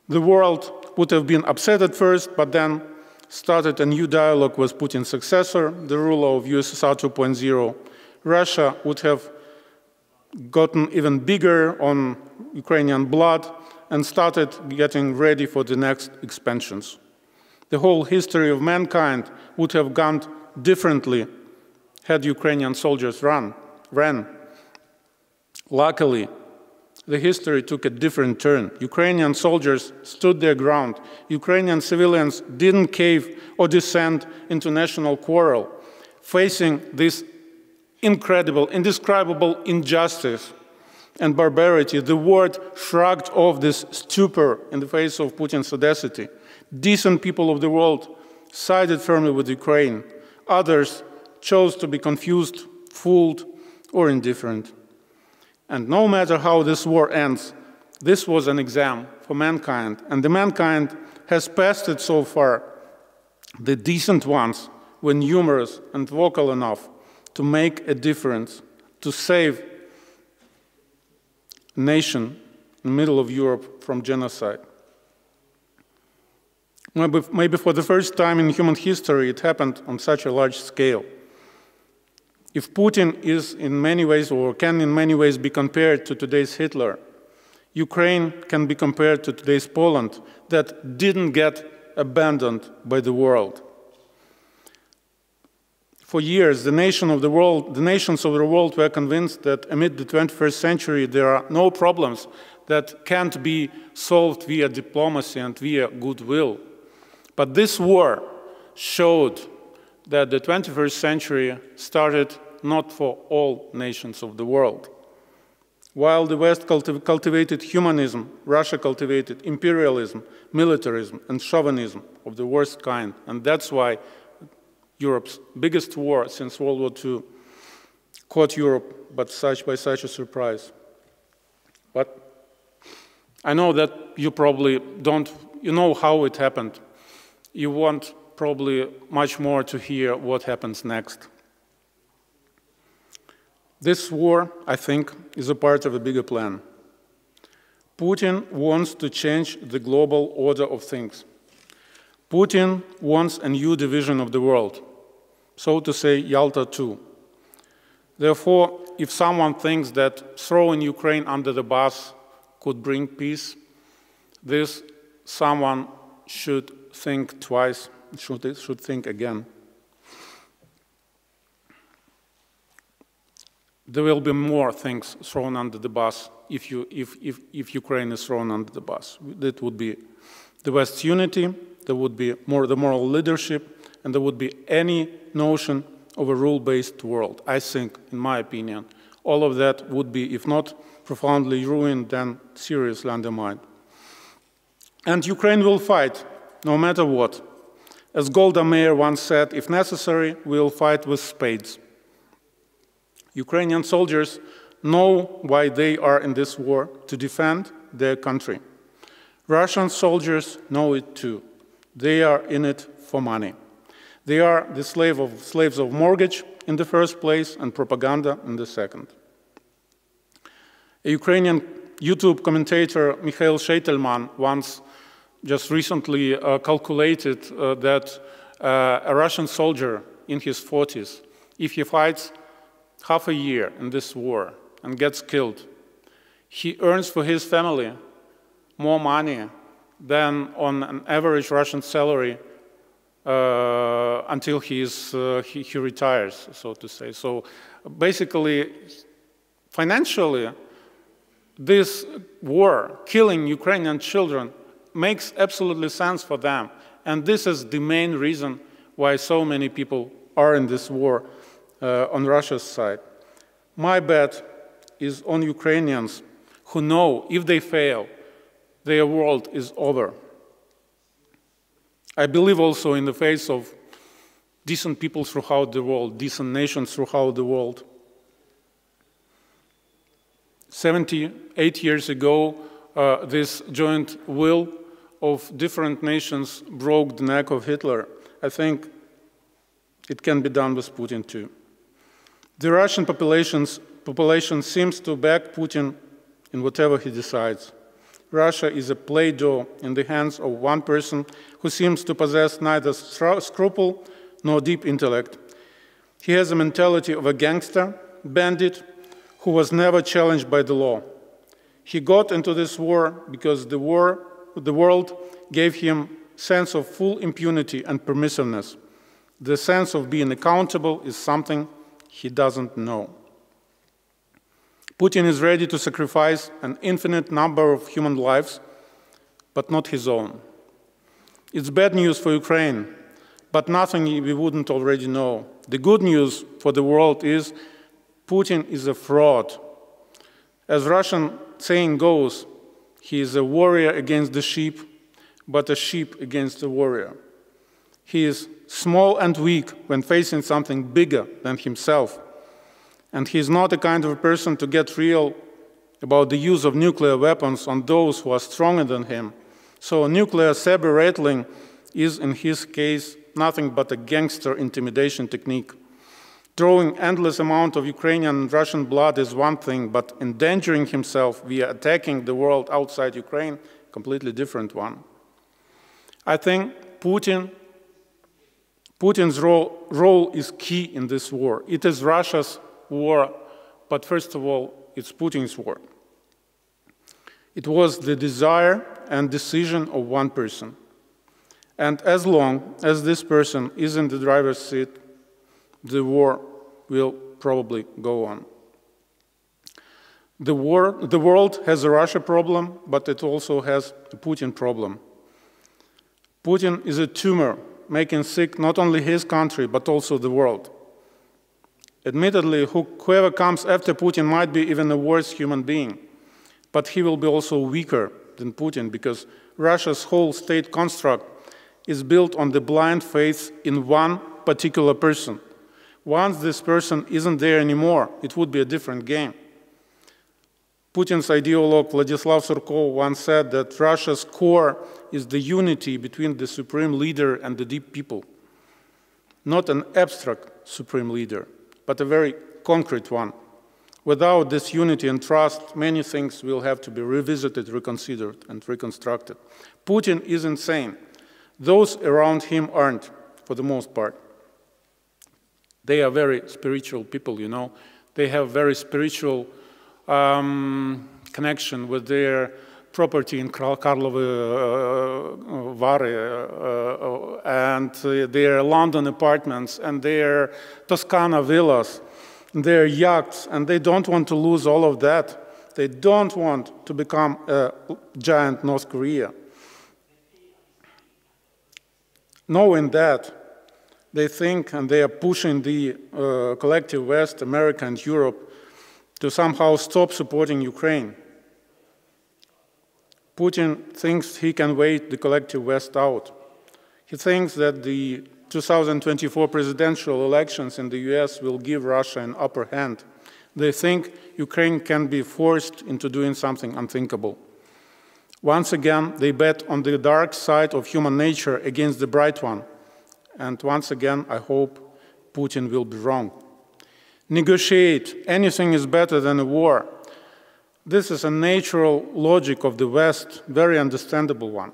[SPEAKER 4] The world would have been upset at first, but then started a new dialogue with Putin's successor, the ruler of USSR 2.0. Russia would have gotten even bigger on Ukrainian blood and started getting ready for the next expansions. The whole history of mankind would have gone differently had Ukrainian soldiers ran. Luckily, the history took a different turn. Ukrainian soldiers stood their ground. Ukrainian civilians didn't cave or descend into national quarrel, facing this incredible, indescribable injustice and barbarity. The world shrugged off this stupor in the face of Putin's audacity. Decent people of the world sided firmly with Ukraine. Others chose to be confused, fooled, or indifferent. And no matter how this war ends, this was an exam for mankind, and the mankind has passed it so far. The decent ones were numerous and vocal enough to make a difference, to save a nation in the middle of Europe from genocide. Maybe for the first time in human history, it happened on such a large scale. If Putin is in many ways, or can in many ways be compared to today's Hitler, Ukraine can be compared to today's Poland that didn't get abandoned by the world. For years, the nations of the world were convinced that amid the 21st century, there are no problems that can't be solved via diplomacy and via goodwill. But this war showed that the 21st century started not for all nations of the world. While the West cultivated humanism, Russia cultivated imperialism, militarism, and chauvinism of the worst kind. And that's why Europe's biggest war since World War II caught Europe by such a surprise. But I know that you probably you know how it happened. You want probably much more to hear what happens next. This war, I think, is a part of a bigger plan. Putin wants to change the global order of things. Putin wants a new division of the world, so to say, Yalta II. Therefore, if someone thinks that throwing Ukraine under the bus could bring peace, this someone should think twice, should think again. There will be more things thrown under the bus if Ukraine is thrown under the bus. That would be the West's unity, there would be the moral leadership, and there would be any notion of a rule-based world. I think, in my opinion, all of that would be, if not profoundly ruined, then seriously undermined. And Ukraine will fight, no matter what. As Golda Meir once said, if necessary, we will fight with spades. Ukrainian soldiers know why they are in this war, to defend their country. Russian soldiers know it too. They are in it for money. They are the slaves of mortgage in the first place and propaganda in the second. A Ukrainian YouTube commentator, Mikhail Sheitelman, once just recently calculated that a Russian soldier in his 40s, if he fights half a year in this war and gets killed, he earns for his family more money than on an average Russian salary until he retires, so to say. So basically, financially, this war, killing Ukrainian children, makes absolutely sense for them. And this is the main reason why so many people are in this war on Russia's side. My bet is on Ukrainians who know if they fail, their world is over. I believe also in the face of decent people throughout the world, decent nations throughout the world. 78 years ago, this joint will of different nations broke the neck of Hitler. I think it can be done with Putin too. The Russian population seems to back Putin in whatever he decides. Russia is a play-doh in the hands of one person who seems to possess neither scruple nor deep intellect. He has a mentality of a gangster, bandit, who was never challenged by the law. He got into this war because the world gave him a sense of full impunity and permissiveness. The sense of being accountable is something he doesn't know. Putin is ready to sacrifice an infinite number of human lives, but not his own. It's bad news for Ukraine, but nothing we wouldn't already know. The good news for the world is Putin is a fraud. As Russian saying goes, he is a warrior against the sheep, but a sheep against a warrior. He is small and weak when facing something bigger than himself. And he is not the kind of a person to get real about the use of nuclear weapons on those who are stronger than him. So nuclear saber rattling is, in his case, nothing but a gangster intimidation technique. Drawing endless amount of Ukrainian and Russian blood is one thing, but endangering himself via attacking the world outside Ukraine, completely different one. I think Putin's role is key in this war. It is Russia's war, but first of all, it's Putin's war. It was the desire and decision of one person. And as long as this person is in the driver's seat, the war will probably go on. The world has a Russia problem, but it also has a Putin problem. Putin is a tumor, making sick not only his country, but also the world. Admittedly, whoever comes after Putin might be even a worse human being, but he will be also weaker than Putin, because Russia's whole state construct is built on the blind faith in one particular person. Once this person isn't there anymore, it would be a different game. Putin's ideologue Vladislav Surkov once said that Russia's core is the unity between the supreme leader and the deep people. Not an abstract supreme leader, but a very concrete one. Without this unity and trust, many things will have to be revisited, reconsidered, and reconstructed. Putin is insane. Those around him aren't, for the most part. They are very spiritual people, you know. They have very spiritual connection with their property in Karlovy Vary and their London apartments and their Toscana villas, their yachts, and they don't want to lose all of that. They don't want to become a giant North Korea. Knowing that, they think and they are pushing the collective West, America and Europe, to somehow stop supporting Ukraine. Putin thinks he can wait the collective West out. He thinks that the 2024 presidential elections in the US will give Russia an upper hand. They think Ukraine can be forced into doing something unthinkable. Once again, they bet on the dark side of human nature against the bright one. And once again, I hope Putin will be wrong. Negotiate. Anything is better than a war. This is a natural logic of the West, very understandable one.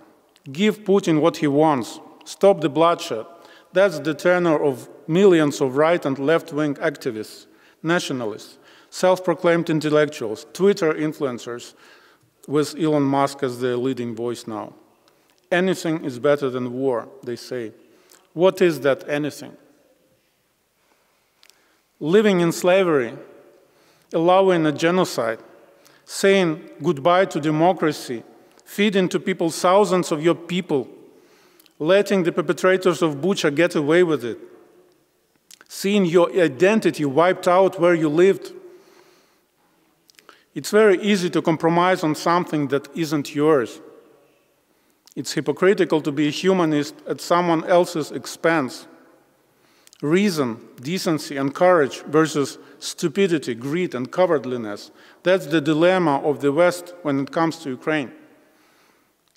[SPEAKER 4] Give Putin what he wants. Stop the bloodshed. That's the tenor of millions of right and left-wing activists, nationalists, self-proclaimed intellectuals, Twitter influencers, with Elon Musk as their leading voice now. Anything is better than war, they say. What is that anything? Living in slavery, allowing a genocide, saying goodbye to democracy, feeding to people thousands of your people, letting the perpetrators of Bucha get away with it, seeing your identity wiped out where you lived. It's very easy to compromise on something that isn't yours. It's hypocritical to be a humanist at someone else's expense. Reason, decency, and courage versus stupidity, greed, and cowardliness. That's the dilemma of the West when it comes to Ukraine.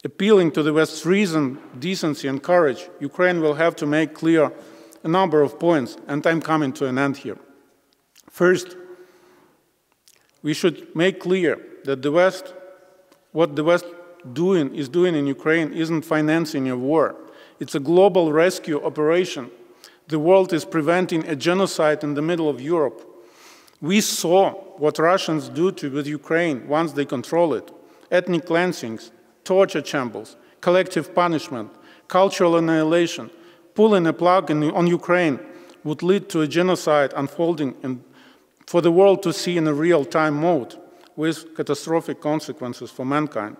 [SPEAKER 4] Appealing to the West's reason, decency, and courage, Ukraine will have to make clear a number of points, and I'm coming to an end here. First, we should make clear that the West, what the West is doing in Ukraine isn't financing a war. It's a global rescue operation. The world is preventing a genocide in the middle of Europe. We saw what Russians do with Ukraine once they control it. Ethnic cleansings, torture chambers, collective punishment, cultural annihilation. Pulling a plug on Ukraine would lead to a genocide unfolding for the world to see in a real-time mode with catastrophic consequences for mankind.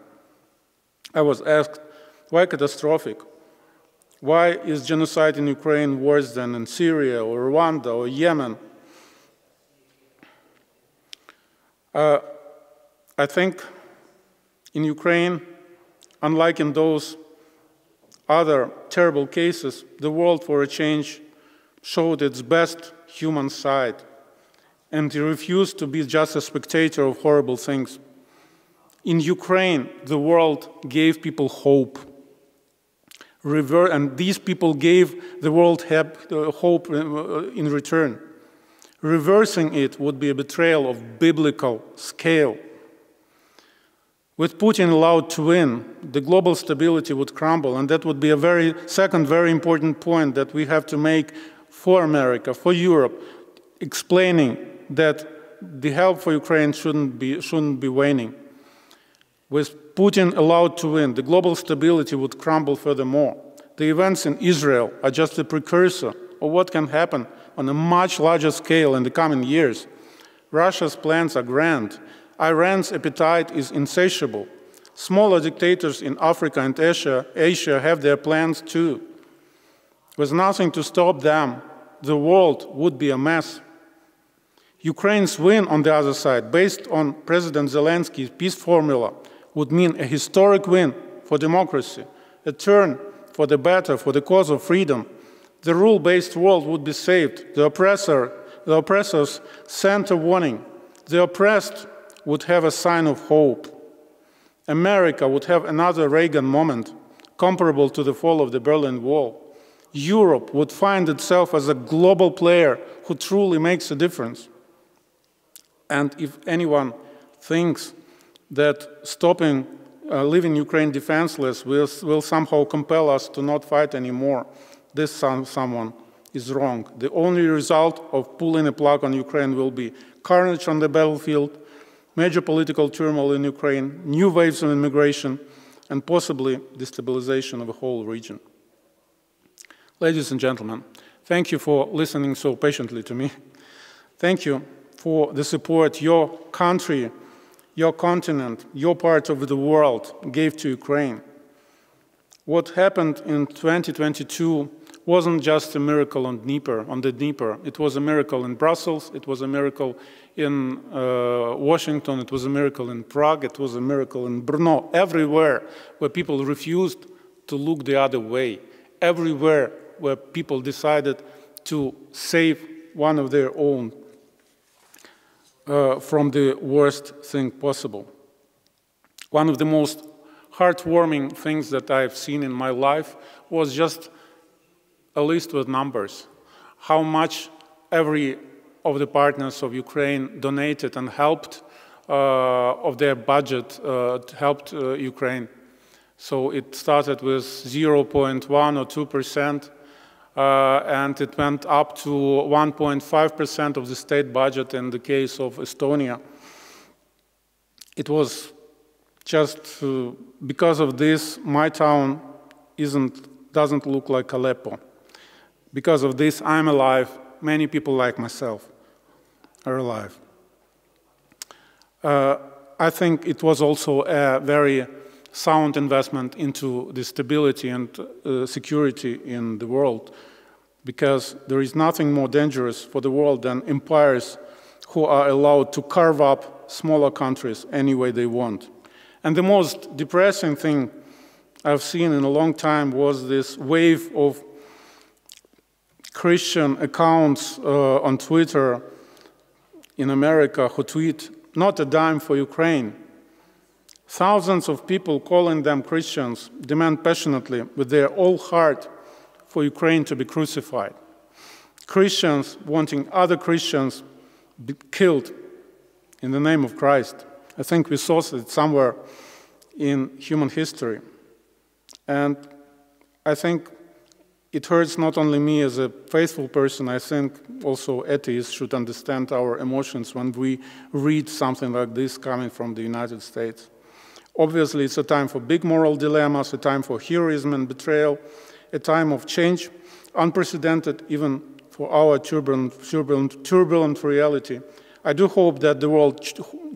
[SPEAKER 4] I was asked, why catastrophic? Why is genocide in Ukraine worse than in Syria or Rwanda or Yemen? I think in Ukraine, unlike in those other terrible cases, the world for a change showed its best human side, and it refused to be just a spectator of horrible things. In Ukraine, the world gave people hope. And these people gave the world hope in return. Reversing it would be a betrayal of biblical scale. With Putin allowed to win, the global stability would crumble, and that would be a second very important point that we have to make for America, for Europe, explaining that the help for Ukraine shouldn't be waning. With Putin allowed to win, the global stability would crumble furthermore. The events in Israel are just a precursor of what can happen on a much larger scale in the coming years. Russia's plans are grand. Iran's appetite is insatiable. Smaller dictators in Africa and Asia have their plans too. With nothing to stop them, the world would be a mess. Ukraine's win, on the other side, based on President Zelensky's peace formula, would mean a historic win for democracy, a turn for the better, for the cause of freedom. The rule-based world would be saved. The oppressors sent a warning. The oppressed would have a sign of hope. America would have another Reagan moment, comparable to the fall of the Berlin Wall. Europe would find itself as a global player who truly makes a difference. And if anyone thinks that stopping leaving Ukraine defenseless will somehow compel us to not fight anymore, this someone is wrong. The only result of pulling a plug on Ukraine will be carnage on the battlefield, major political turmoil in Ukraine, new waves of immigration, and possibly destabilization of the whole region. Ladies and gentlemen, thank you for listening so patiently to me. Thank you for the support your country, your continent, your part of the world gave to Ukraine. What happened in 2022 wasn't just a miracle on the Dnieper. It was a miracle in Brussels, it was a miracle in Washington, it was a miracle in Prague, it was a miracle in Brno, everywhere where people refused to look the other way, everywhere where people decided to save one of their own from the worst thing possible. One of the most heartwarming things that I've seen in my life was just a list with numbers, how much every of the partners of Ukraine donated and helped of their budget, helped Ukraine. So it started with 0.1 or 2%, and it went up to 1.5% of the state budget in the case of Estonia. It was just because of this, my town doesn't look like Aleppo. Because of this, I'm alive. Many people like myself are alive. I think it was also a very sound investment into the stability and security in the world, because there is nothing more dangerous for the world than empires who are allowed to carve up smaller countries any way they want. And the most depressing thing I've seen in a long time was this wave of Christian accounts on Twitter in America who tweet, "Not a dime for Ukraine." Thousands of people calling them Christians demand passionately, with their whole heart, for Ukraine to be crucified. Christians wanting other Christians be killed in the name of Christ. I think we saw it somewhere in human history. And I think it hurts not only me as a faithful person, I think also atheists should understand our emotions when we read something like this coming from the United States. Obviously, it's a time for big moral dilemmas, a time for heroism and betrayal, a time of change, unprecedented even for our turbulent reality. I do hope that the world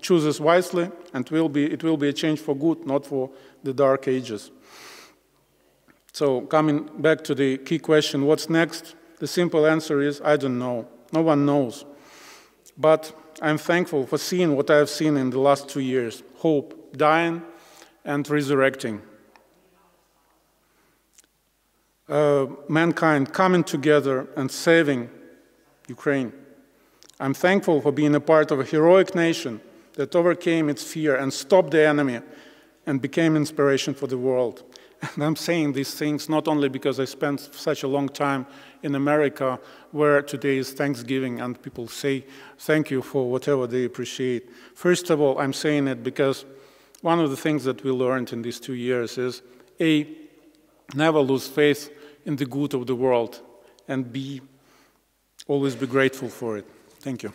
[SPEAKER 4] chooses wisely, and it will be a change for good, not for the dark ages. So coming back to the key question, what's next? The simple answer is, I don't know. No one knows. But I'm thankful for seeing what I've seen in the last 2 years. Hope, dying and resurrecting. Mankind coming together and saving Ukraine. I'm thankful for being a part of a heroic nation that overcame its fear and stopped the enemy and became inspiration for the world. And I'm saying these things not only because I spent such a long time in America, where today is Thanksgiving and people say thank you for whatever they appreciate. First of all, I'm saying it because one of the things that we learned in these 2 years is A, never lose faith in the good of the world, and B, always be grateful for it. Thank you. 。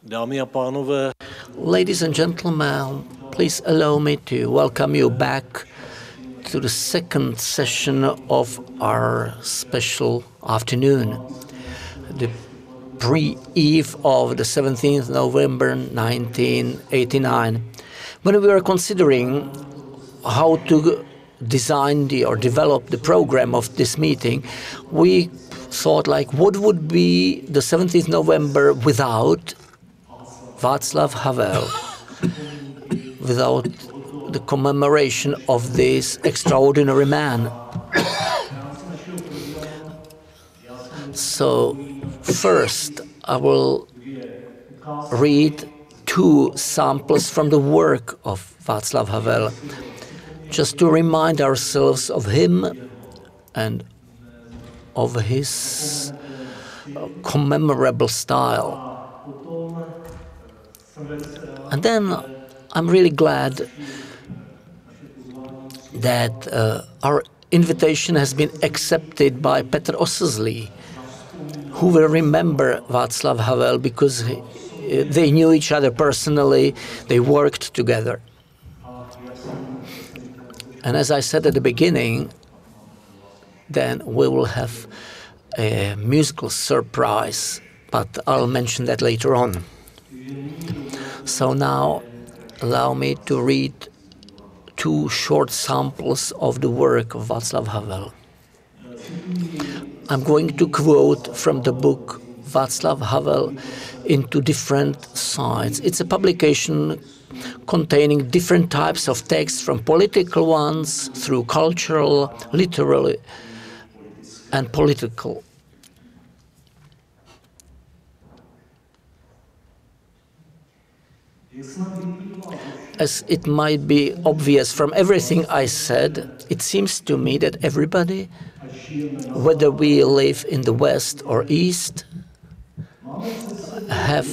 [SPEAKER 2] Dámy a pánové,
[SPEAKER 1] Ladies and gentlemen, please allow me to welcome you back to the second session of our special afternoon, the pre-eve of the 17th November 1989. When we were considering how to design or develop the program of this meeting, we thought, like, what would be the 17th November without Václav Havel, without the commemoration of this extraordinary man. So first I will read two samples from the work of Václav Havel, just to remind ourselves of him and of his commemorable style. And then I'm really glad that our invitation has been accepted by Petr Oslzlý, who will remember Václav Havel because they knew each other personally, they worked together. And as I said at the beginning, then we will have a musical surprise, but I'll mention that later on. So now allow me to read two short samples of the work of Václav Havel. I'm going to quote from the book Václav Havel into different sides. It's a publication containing different types of texts, from political ones through cultural, literary, and political. As it might be obvious from everything I said, it seems to me that everybody, whether we live in the West or East, have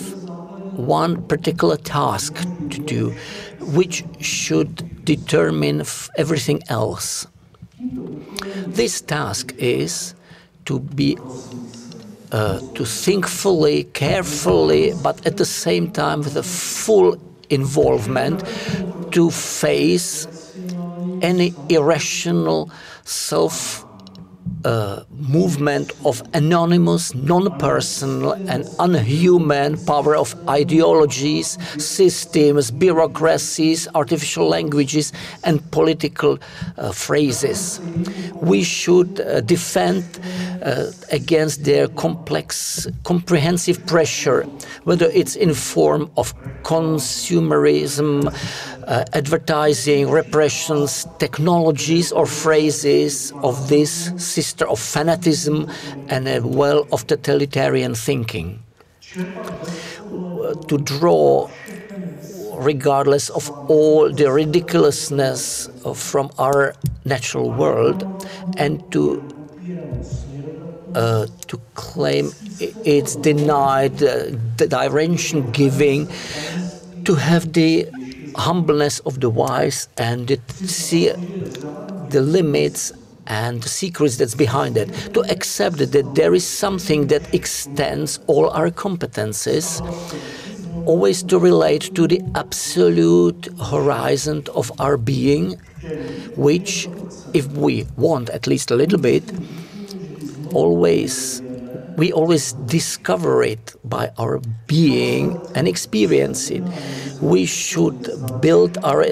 [SPEAKER 1] one particular task to do, which should determine everything else. This task is to think fully, carefully, but at the same time with a full involvement, to face any irrational movement of anonymous, non-personal and unhuman power of ideologies, systems, bureaucracies, artificial languages and political phrases. We should defend against their complex, comprehensive pressure, whether it's in form of consumerism, advertising, repressions, technologies or phrases of this sister of fanatism and a well of totalitarian thinking. To draw, regardless of all the ridiculousness from our natural world, and to claim it's denied, the direction giving, to have the humbleness of the wise and to see the limits and the secrets that's behind it, to accept that there is something that extends all our competences, always to relate to the absolute horizon of our being, which, if we want at least a little bit, we always discover it by our being and experience it. We should build our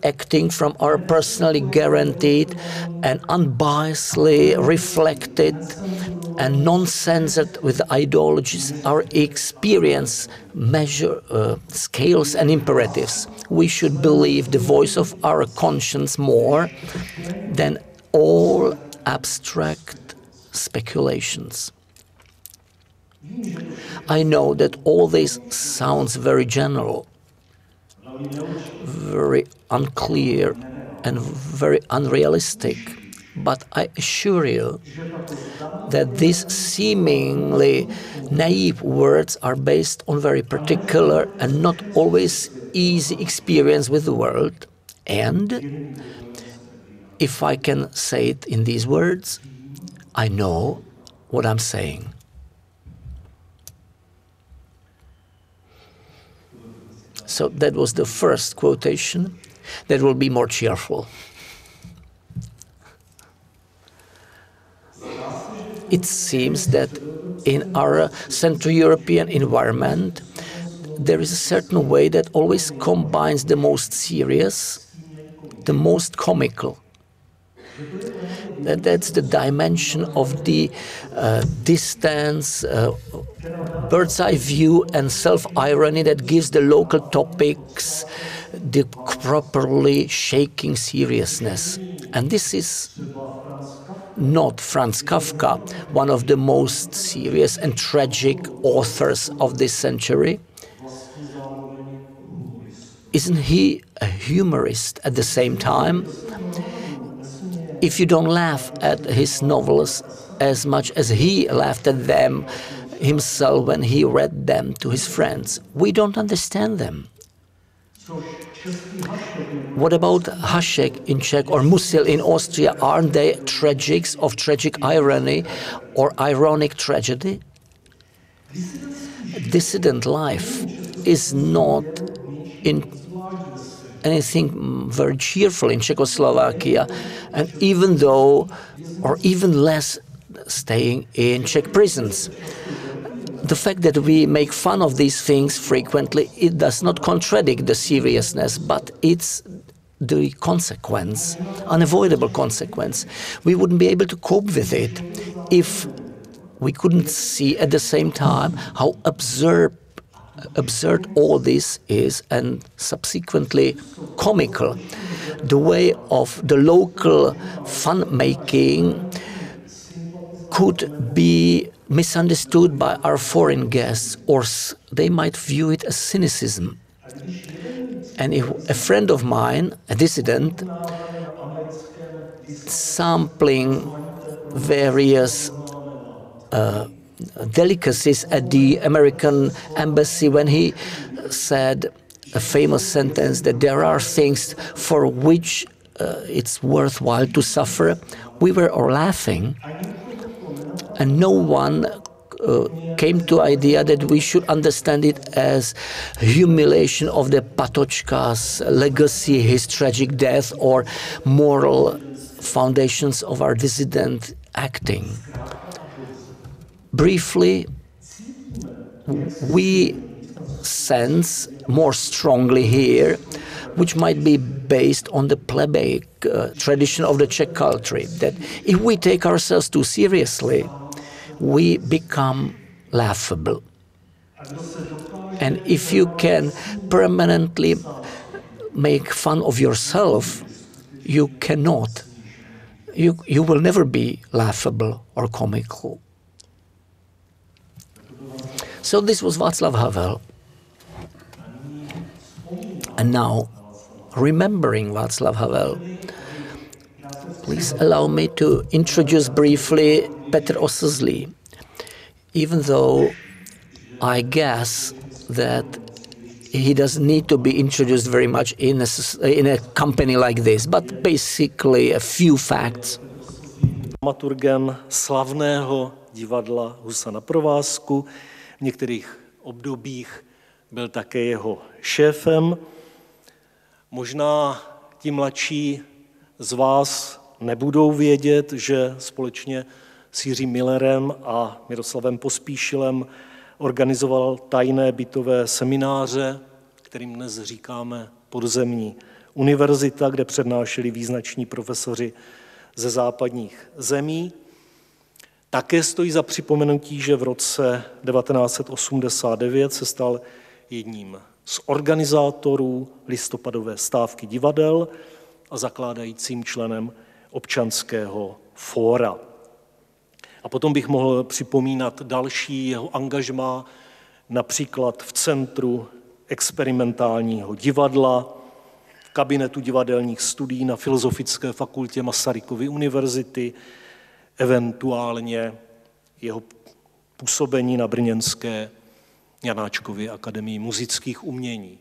[SPEAKER 1] acting from our personally guaranteed and unbiasedly reflected and non-censored with ideologies, our experience, measure, scales and imperatives. We should believe the voice of our conscience more than all abstract speculations. I know that all this sounds very general, very unclear and very unrealistic, but I assure you that these seemingly naive words are based on very particular and not always easy experience with the world. And if I can say it in these words, I know what I'm saying. So that was the first quotation. That will be more cheerful. It seems that in our Central European environment, there is a certain way that always combines the most serious, the most comical. That's the dimension of the distance, bird's eye view and self-irony that gives the local topics the properly shaking seriousness. And this is not Franz Kafka, one of the most serious and tragic authors of this century. Isn't he a humorist at the same time? If you don't laugh at his novels as much as he laughed at them himself when he read them to his friends, we don't understand them. What about Hašek in Czech or Musil in Austria? Aren't they tragics of tragic irony or ironic tragedy? Dissident life is not in anything very cheerful in Czechoslovakia, and even though, or even less, staying in Czech prisons. The fact that we make fun of these things frequently, it does not contradict the seriousness, but it's the consequence, unavoidable consequence. We wouldn't be able to cope with it if we couldn't see at the same time how absurd all this is, and subsequently comical. The way of the local fun-making could be misunderstood by our foreign guests, or they might view it as cynicism. And if a friend of mine, a dissident, sampling various delicacies at the American embassy, when he said a famous sentence that there are things for which it's worthwhile to suffer, we were all laughing, and no one came to idea that we should understand it as humiliation of the Patočka's legacy, his tragic death, or moral foundations of our dissident acting. Briefly, we sense more strongly here, which might be based on the plebeic tradition of the Czech culture, that if we take ourselves too seriously, we become laughable. And if you can permanently make fun of yourself, you cannot. You will never be laughable or comical. So this was Václav Havel. And now, remembering Václav Havel, please allow me to introduce briefly Petr Oslzlý, even though I guess that he doesn't need to be introduced very much in a company like this, but basically a few facts.
[SPEAKER 2] Dramaturgem slavného divadla Husa na provázku, v některých obdobích byl také jeho šéfem. Možná ti mladší z vás nebudou vědět, že společně s Jiřím Millerem a Miroslavem Pospíšilem organizoval tajné bytové semináře, kterým dnes říkáme podzemní univerzita, kde přednášeli význační profesoři ze západních zemí. Také stojí za připomenutí, že v roce 1989 se stal jedním z organizátorů listopadové stávky divadel a zakládajícím členem občanského fóra. A potom bych mohl připomínat další jeho angažmá, například v Centru experimentálního divadla, v kabinetu divadelních studií na Filozofické fakultě Masarykovy univerzity, eventuálně jeho působení na brněnské Janáčkově akademii muzických umění.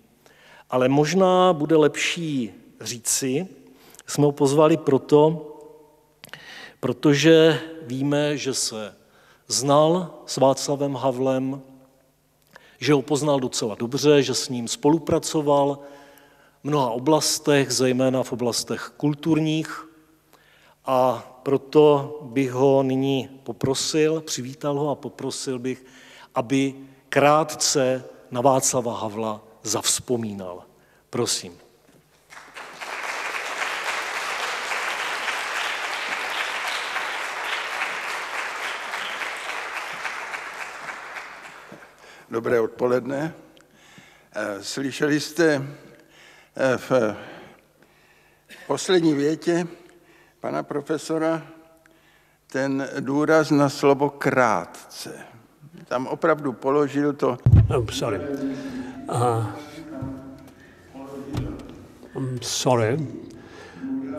[SPEAKER 2] Ale možná bude lepší říci, jsme ho pozvali protože víme, že se znal s Václavem Havlem, že ho poznal docela dobře, že s ním spolupracoval v mnoha oblastech, zejména v oblastech kulturních, a proto bych ho nyní poprosil, přivítal ho a poprosil bych, aby krátce na Václava Havla zavzpomínal. Prosím.
[SPEAKER 5] Dobré odpoledne. Slyšeli jste v poslední větě pana profesora ten důraz na slovo krátce. Tam opravdu položil to...
[SPEAKER 3] I'm sorry. I'm sorry.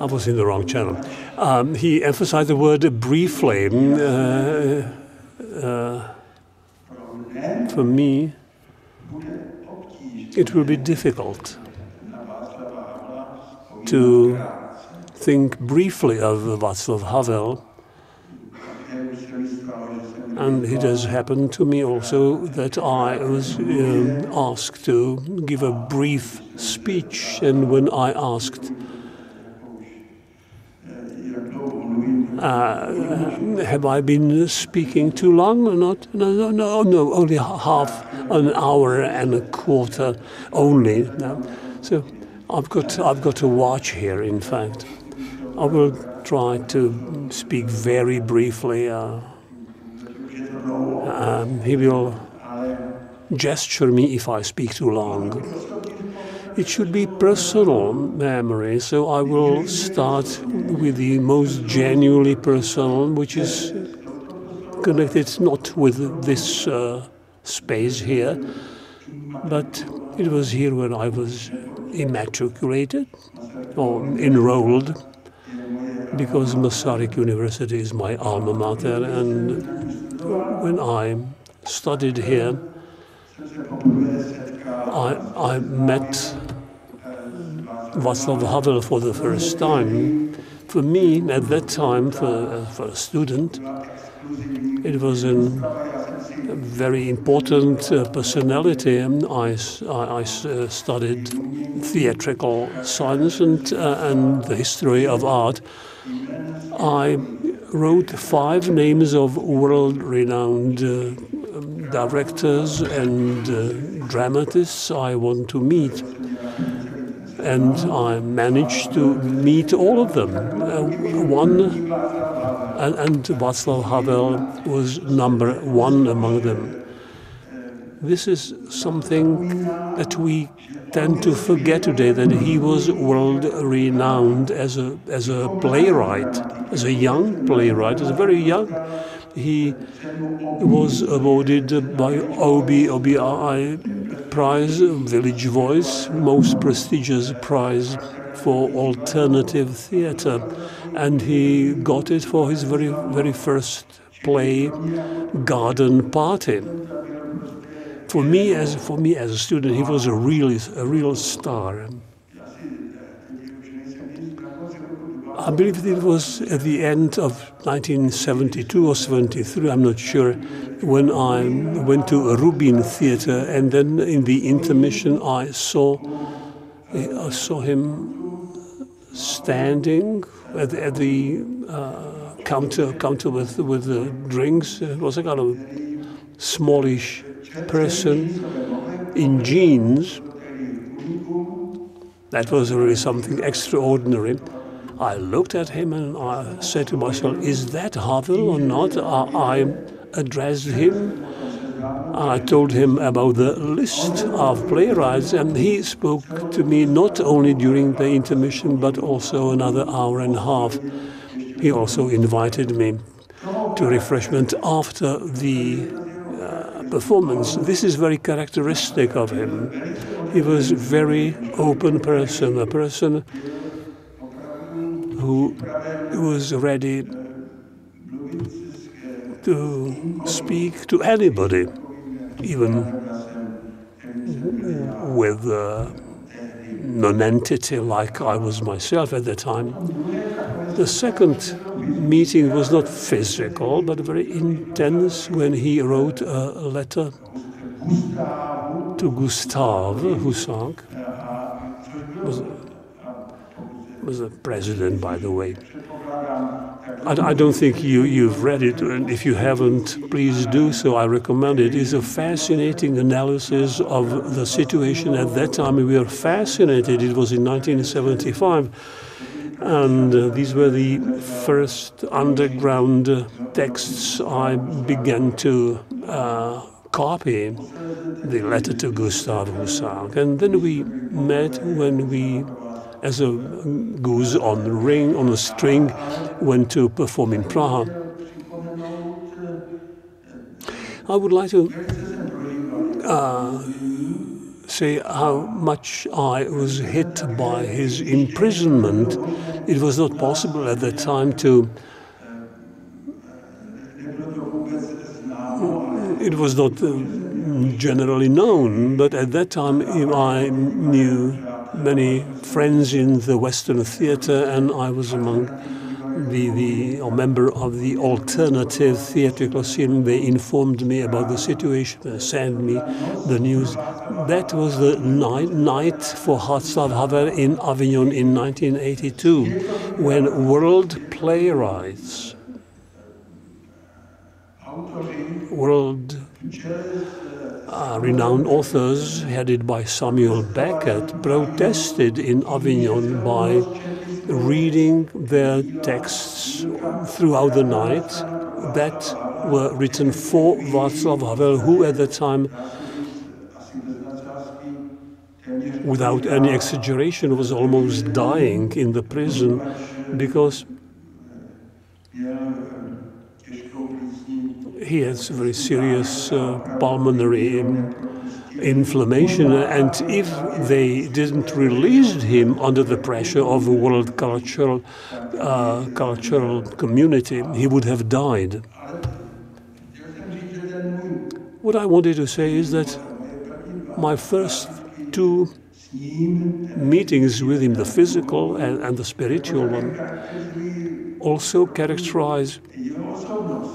[SPEAKER 3] I was in the wrong channel. He emphasized the word briefly. For me, it will be difficult to think briefly of Václav Havel, and it has happened to me also that I was asked to give a brief speech, and when I asked have I been speaking too long or not? No, only half an hour and a quarter only. So I've got a watch here, in fact. I will try to speak very briefly. He will gesture me if I speak too long. It should be personal memory, so I will start with the most genuinely personal, which is connected not with this space here, but it was here when I was immatriculated or enrolled, because Masaryk University is my alma mater, and when I studied here, I met Václav Havel for the first time. For me, at that time, for a student, it was a very important personality. I studied theatrical science and the history of art. I wrote 5 names of world-renowned directors and dramatists I want to meet, and I managed to meet all of them. And Václav Havel was number 1 among them. This is something that we tend to forget today, that he was world-renowned as a playwright, as a young playwright, as a very young. He was awarded by OBI prize, Village Voice, most prestigious prize for alternative theatre, and he got it for his very first play, Garden Party. For me as a student, he was a real star. I believe it was at the end of 1972 or 73, I'm not sure, when I went to a Rubin theater, and then in the intermission I saw him standing at the counter with the drinks. It was a kind of smallish person in jeans. That was really something extraordinary. I looked at him and I said to myself, is that Havel or not? I addressed him. I told him about the list of playwrights, and he spoke to me not only during the intermission, but also another hour and a half. He also invited me to refreshment after the performance. This is very characteristic of him. He was a very open person, a person who was ready to speak to anybody, even with a non-entity like I was myself at the time. The second meeting was not physical, but very intense, when he wrote a letter to Gustav Husak, was the president, by the way. I don't think you've read it, and if you haven't, please do so. I recommend it. It's a fascinating analysis of the situation at that time. We were fascinated. It was in 1975, and these were the first underground texts I began to copy, the letter to Gustav Husak. And then we met when we, as a goose on the ring, on a string, went to perform in Prague. I would like to say how much I was hit by his imprisonment. It was not possible at that time to... It was not generally known, but at that time I knew many friends in the Western theatre, and I was among a member of the alternative theatrical scene. They informed me about the situation and sent me the news. That was the night for Václav Havel in Avignon in 1982, when world playwrights, world renowned authors headed by Samuel Beckett protested in Avignon by reading their texts throughout the night that were written for Václav Havel, who at the time, without any exaggeration, was almost dying in the prison because he has very serious pulmonary inflammation, and if they didn't release him under the pressure of the world cultural community, he would have died. What I wanted to say is that my first two meetings with him, the physical and the spiritual one, also characterize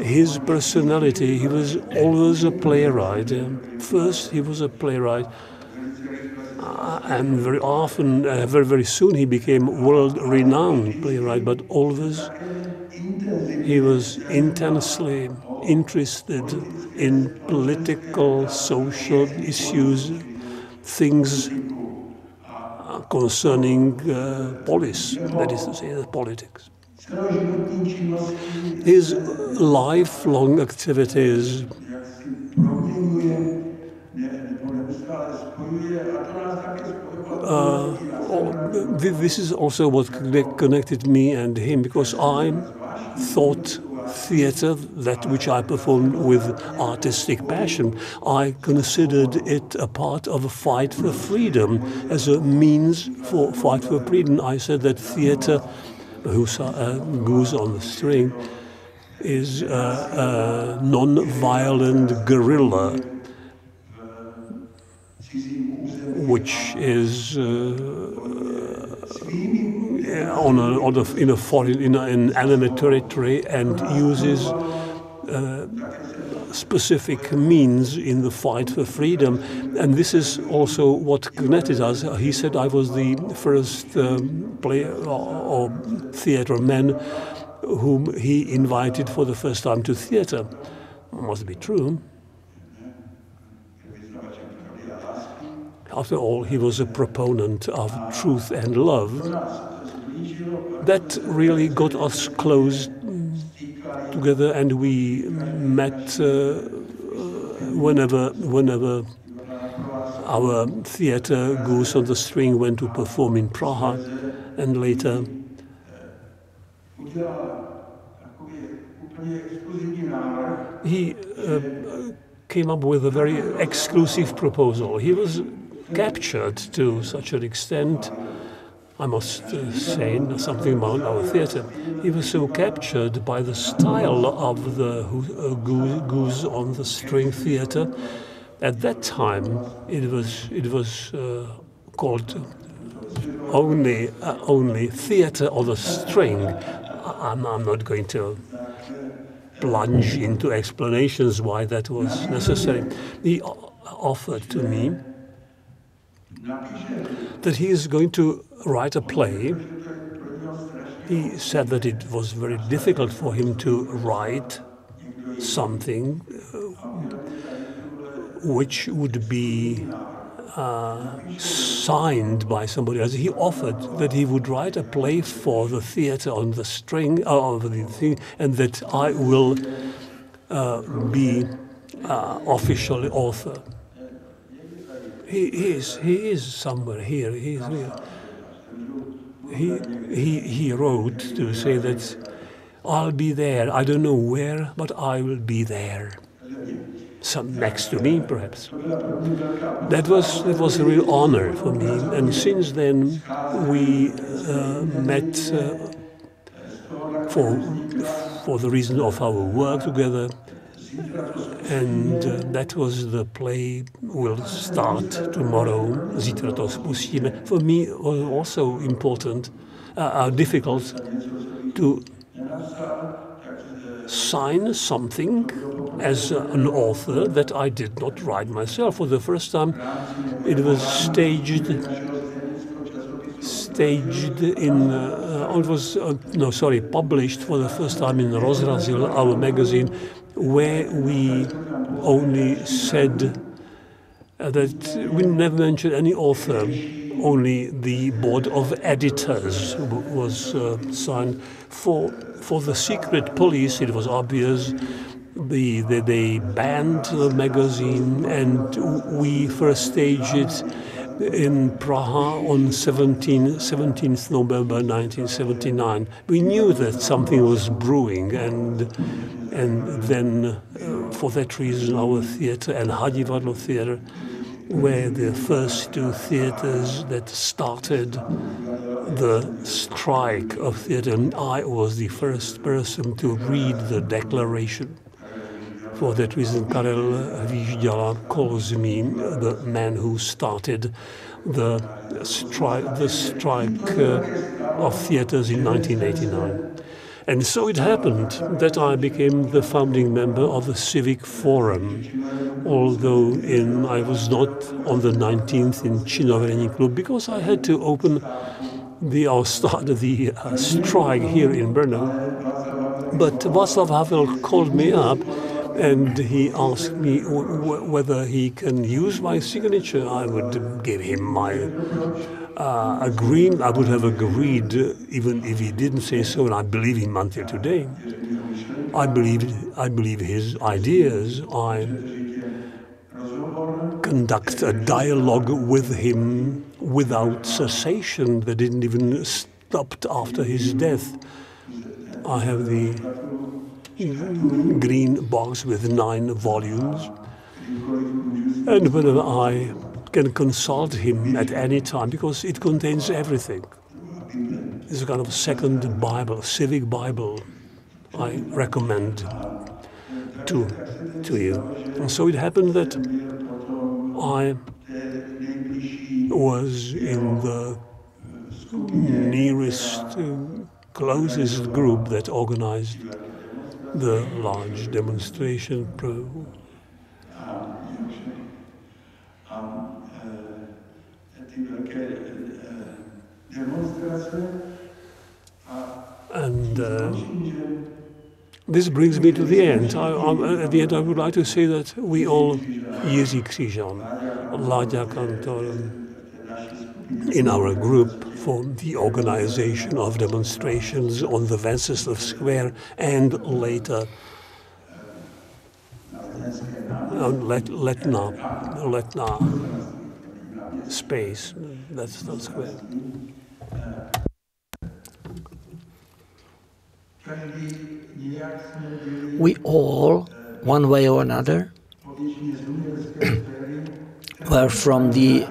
[SPEAKER 3] his personality. He was always a playwright. First, he was a playwright, and very often, very soon, he became world-renowned playwright. But always, he was intensely interested in political, social issues, things concerning polis, that is to say, the politics. His lifelong activities this is also what connected me and him, because I thought theatre, that which I performed with artistic passion, I considered it a part of a fight for freedom, as a means for fight for freedom. I said that theatre, Goose on the String, is a non-violent guerrilla, which is in an enemy territory and uses specific means in the fight for freedom. And this is also what connected us. He said I was the first player or theatre man whom he invited for the first time to theatre. Must be true. After all, he was a proponent of truth and love. That really got us close together, and we met whenever our theatre, Goose on the String, went to perform in Prague, and later he came up with a very exclusive proposal. He was captured to such an extent, I must say something about our theatre. He was so captured by the style of the Goose on the String theatre. At that time, it was called only theatre on the string. I'm not going to plunge into explanations why that was necessary. offered to me that he is going to write a play. He said that it was very difficult for him to write something which would be signed by somebody else. He offered that he would write a play for the theater on the string of the thing, and that I will be officially author. He is somewhere here. He is here. He wrote to say that I'll be there. I don't know where, but I will be there. Some next to me, perhaps. That was a real honor for me. And since then, we met for the reason of our work together. And that was the play will start tomorrow. Zítra to spustíme. For me, it was also important, difficult to sign something as an author that I did not write myself. For the first time, it was staged in. Published for the first time in Rozrazil, our magazine, where we only said that we never mentioned any author. Only the board of editors was signed. For the secret police, it was obvious. They banned the magazine, and we first staged it in Praha on 17th November 1979. We knew that something was brewing, and then for that reason our theater and Hadivadlo theater were the first two theaters that started the strike of theater, and I was the first person to read the declaration. For that reason, Karel calls me the man who started the strike of theaters in 1989. And so it happened that I became the founding member of the Civic Forum, although I was not on the 19th in Činohradní Klub because I had to open start the strike here in Brno. But Václav Havel called me up and he asked me whether he can use my signature. I would give him my agreement. I would have agreed even if he didn't say so, and I believe him until today. I believe his ideas. I conduct a dialogue with him without cessation that didn't even stop after his death. I have the green box with 9 volumes, and whenever I can consult him at any time because it contains everything. It's a kind of second Bible, civic Bible. I recommend to you. And so it happened that I was in the nearest, closest group that organized the large demonstration. And this brings me to the end. At the end, I would like to say that we all, Jiří Křižan, Láďa Kantor, in our group formed the organization of demonstrations on the Wenceslav Square and later Letna space. That's the square.
[SPEAKER 1] We all, one way or another, were from the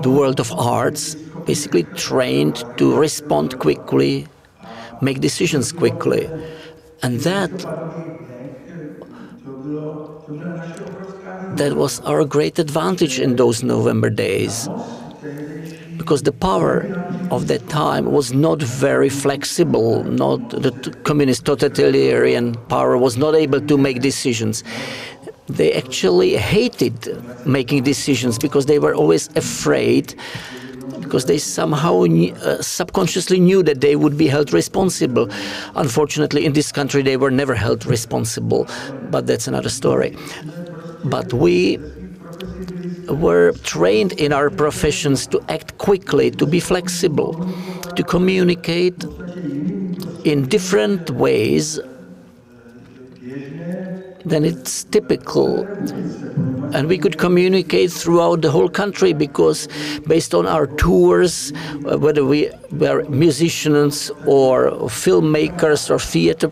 [SPEAKER 1] world of arts, basically trained to respond quickly, make decisions quickly. And that was our great advantage in those November days, because the power of that time was not very flexible. Not the communist totalitarian power was not able to make decisions. they actually hated making decisions because they were always afraid, because they somehow subconsciously knew that they would be held responsible. Unfortunately, in this country, they were never held responsible, but that's another story. But we were trained in our professions to act quickly, to be flexible, to communicate in different ways than it's typical. And we could communicate throughout the whole country because based on our tours, whether we were musicians or filmmakers or theater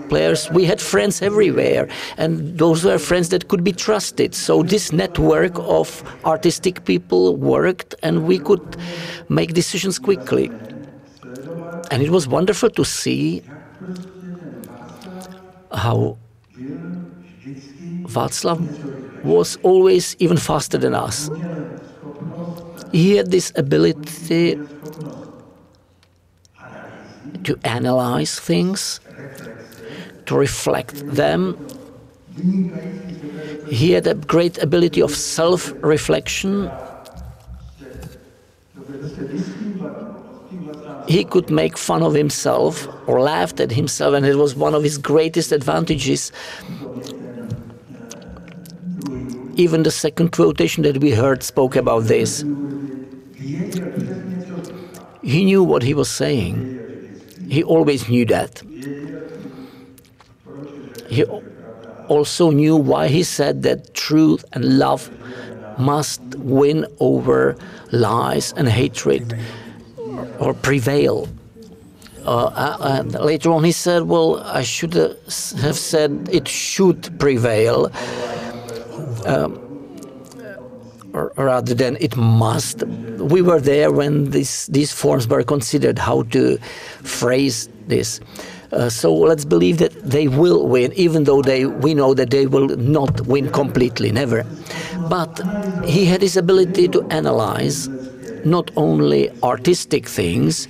[SPEAKER 1] players, we had friends everywhere. And those were friends that could be trusted. So this network of artistic people worked and we could make decisions quickly. And it was wonderful to see how Václav was always even faster than us. He had this ability to analyze things, to reflect them. He had a great ability of self-reflection. He could make fun of himself or laughed at himself, and it was one of his greatest advantages. Even the second quotation that we heard spoke about this. He knew what he was saying. He always knew that. He also knew why he said that truth and love must win over lies and hatred or prevail. And later on he said, well, I should have said it should prevail. Rather than it must. We were there when these forms were considered, how to phrase this. So let's believe that they will win, even though we know that they will not win completely, never. But he had his ability to analyze not only artistic things,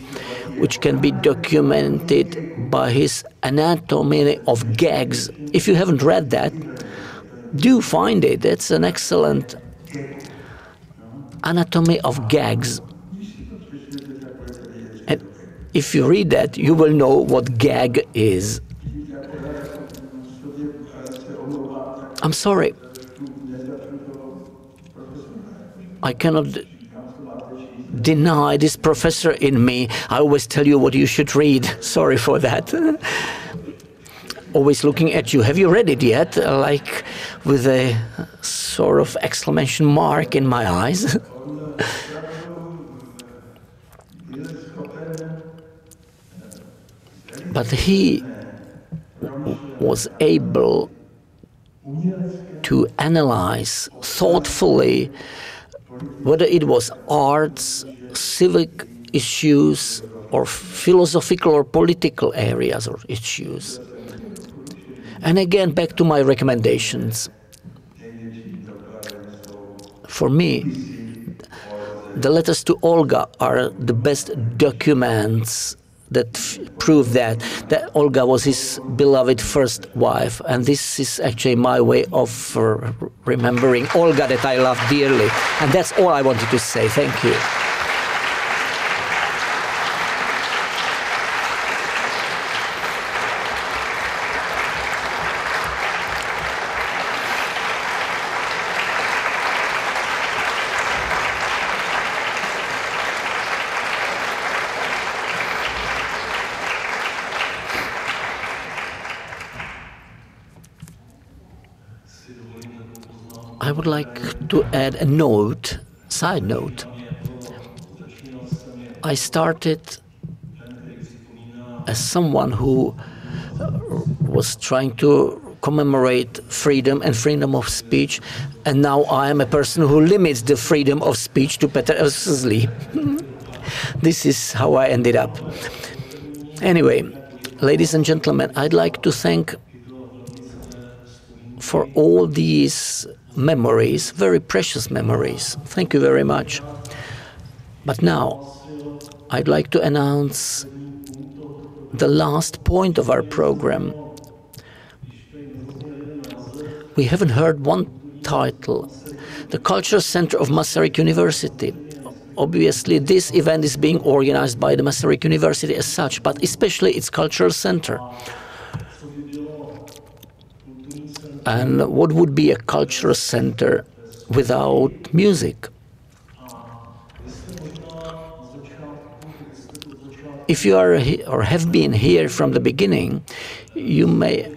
[SPEAKER 1] which can be documented by his anatomy of gags. If you haven't read that, do find it. It's an excellent anatomy of gags. And if you read that, you will know what gag is. I'm sorry. I cannot deny this professor in me. I always tell you what you should read. Sorry for that. Always looking at you. Have you read it yet? Like with a sort of exclamation mark in my eyes. But he was able to analyze thoughtfully whether it was arts, civic issues, or philosophical or political areas or issues. And again, back to my recommendations. For me, the letters to Olga are the best documents that prove that Olga was his beloved first wife. And this is actually my way of remembering Olga that I love dearly. And that's all I wanted to say. Thank you. I would like to add a note, side note. I started as someone who was trying to commemorate freedom and freedom of speech, and now I am a person who limits the freedom of speech to Petr Oslzlý. This is how I ended up. Anyway, ladies and gentlemen, I'd like to thank for all these memories, very precious memories. Thank you very much. But now, I'd like to announce the last point of our program. we haven't heard one title. The Cultural Center of Masaryk University. Obviously, this event is being organized by the Masaryk University as such, but especially its cultural center. And what would be a cultural center without music? If you are or have been here from the beginning, you may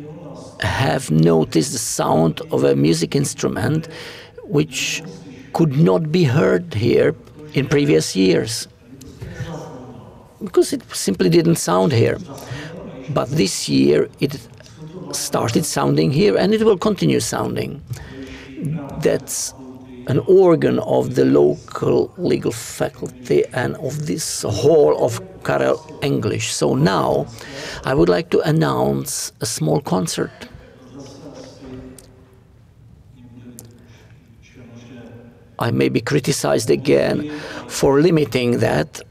[SPEAKER 1] have noticed the sound of a music instrument which could not be heard here in previous years because it simply didn't sound here. But this year it started sounding here and it will continue sounding. That's an organ of the local legal faculty and of this hall of Karel English. So now I would like to announce a small concert. I may be criticized again for limiting that,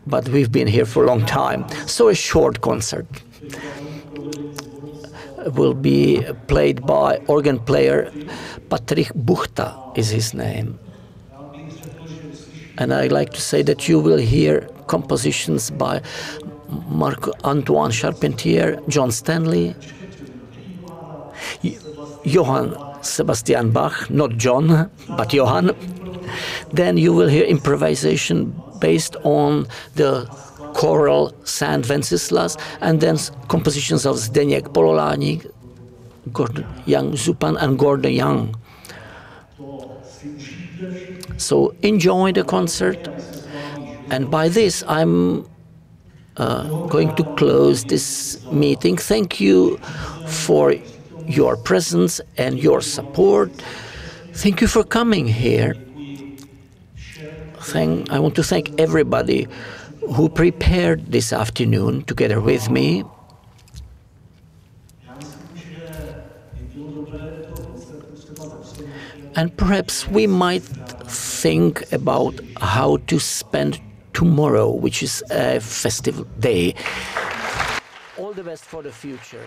[SPEAKER 1] but we've been here for a long time. So a short concert will be played by organ player Patrik Buchta is his name. And I'd like to say that you will hear compositions by Marc-Antoine Charpentier, John Stanley, Johann Sebastian Bach, not John, but Johann. Then you will hear improvisation based on the choral Saint Wenceslas, and then compositions of Zdeněk Pololáník, Gordon Young Zupan, and Gordon Young. So enjoy the concert, and by this I'm going to close this meeting. Thank you for your presence and your support. Thank you for coming here. I want to thank everybody who prepared this afternoon together with me. And perhaps we might think about how to spend tomorrow, which is a festive day. All the best for the future.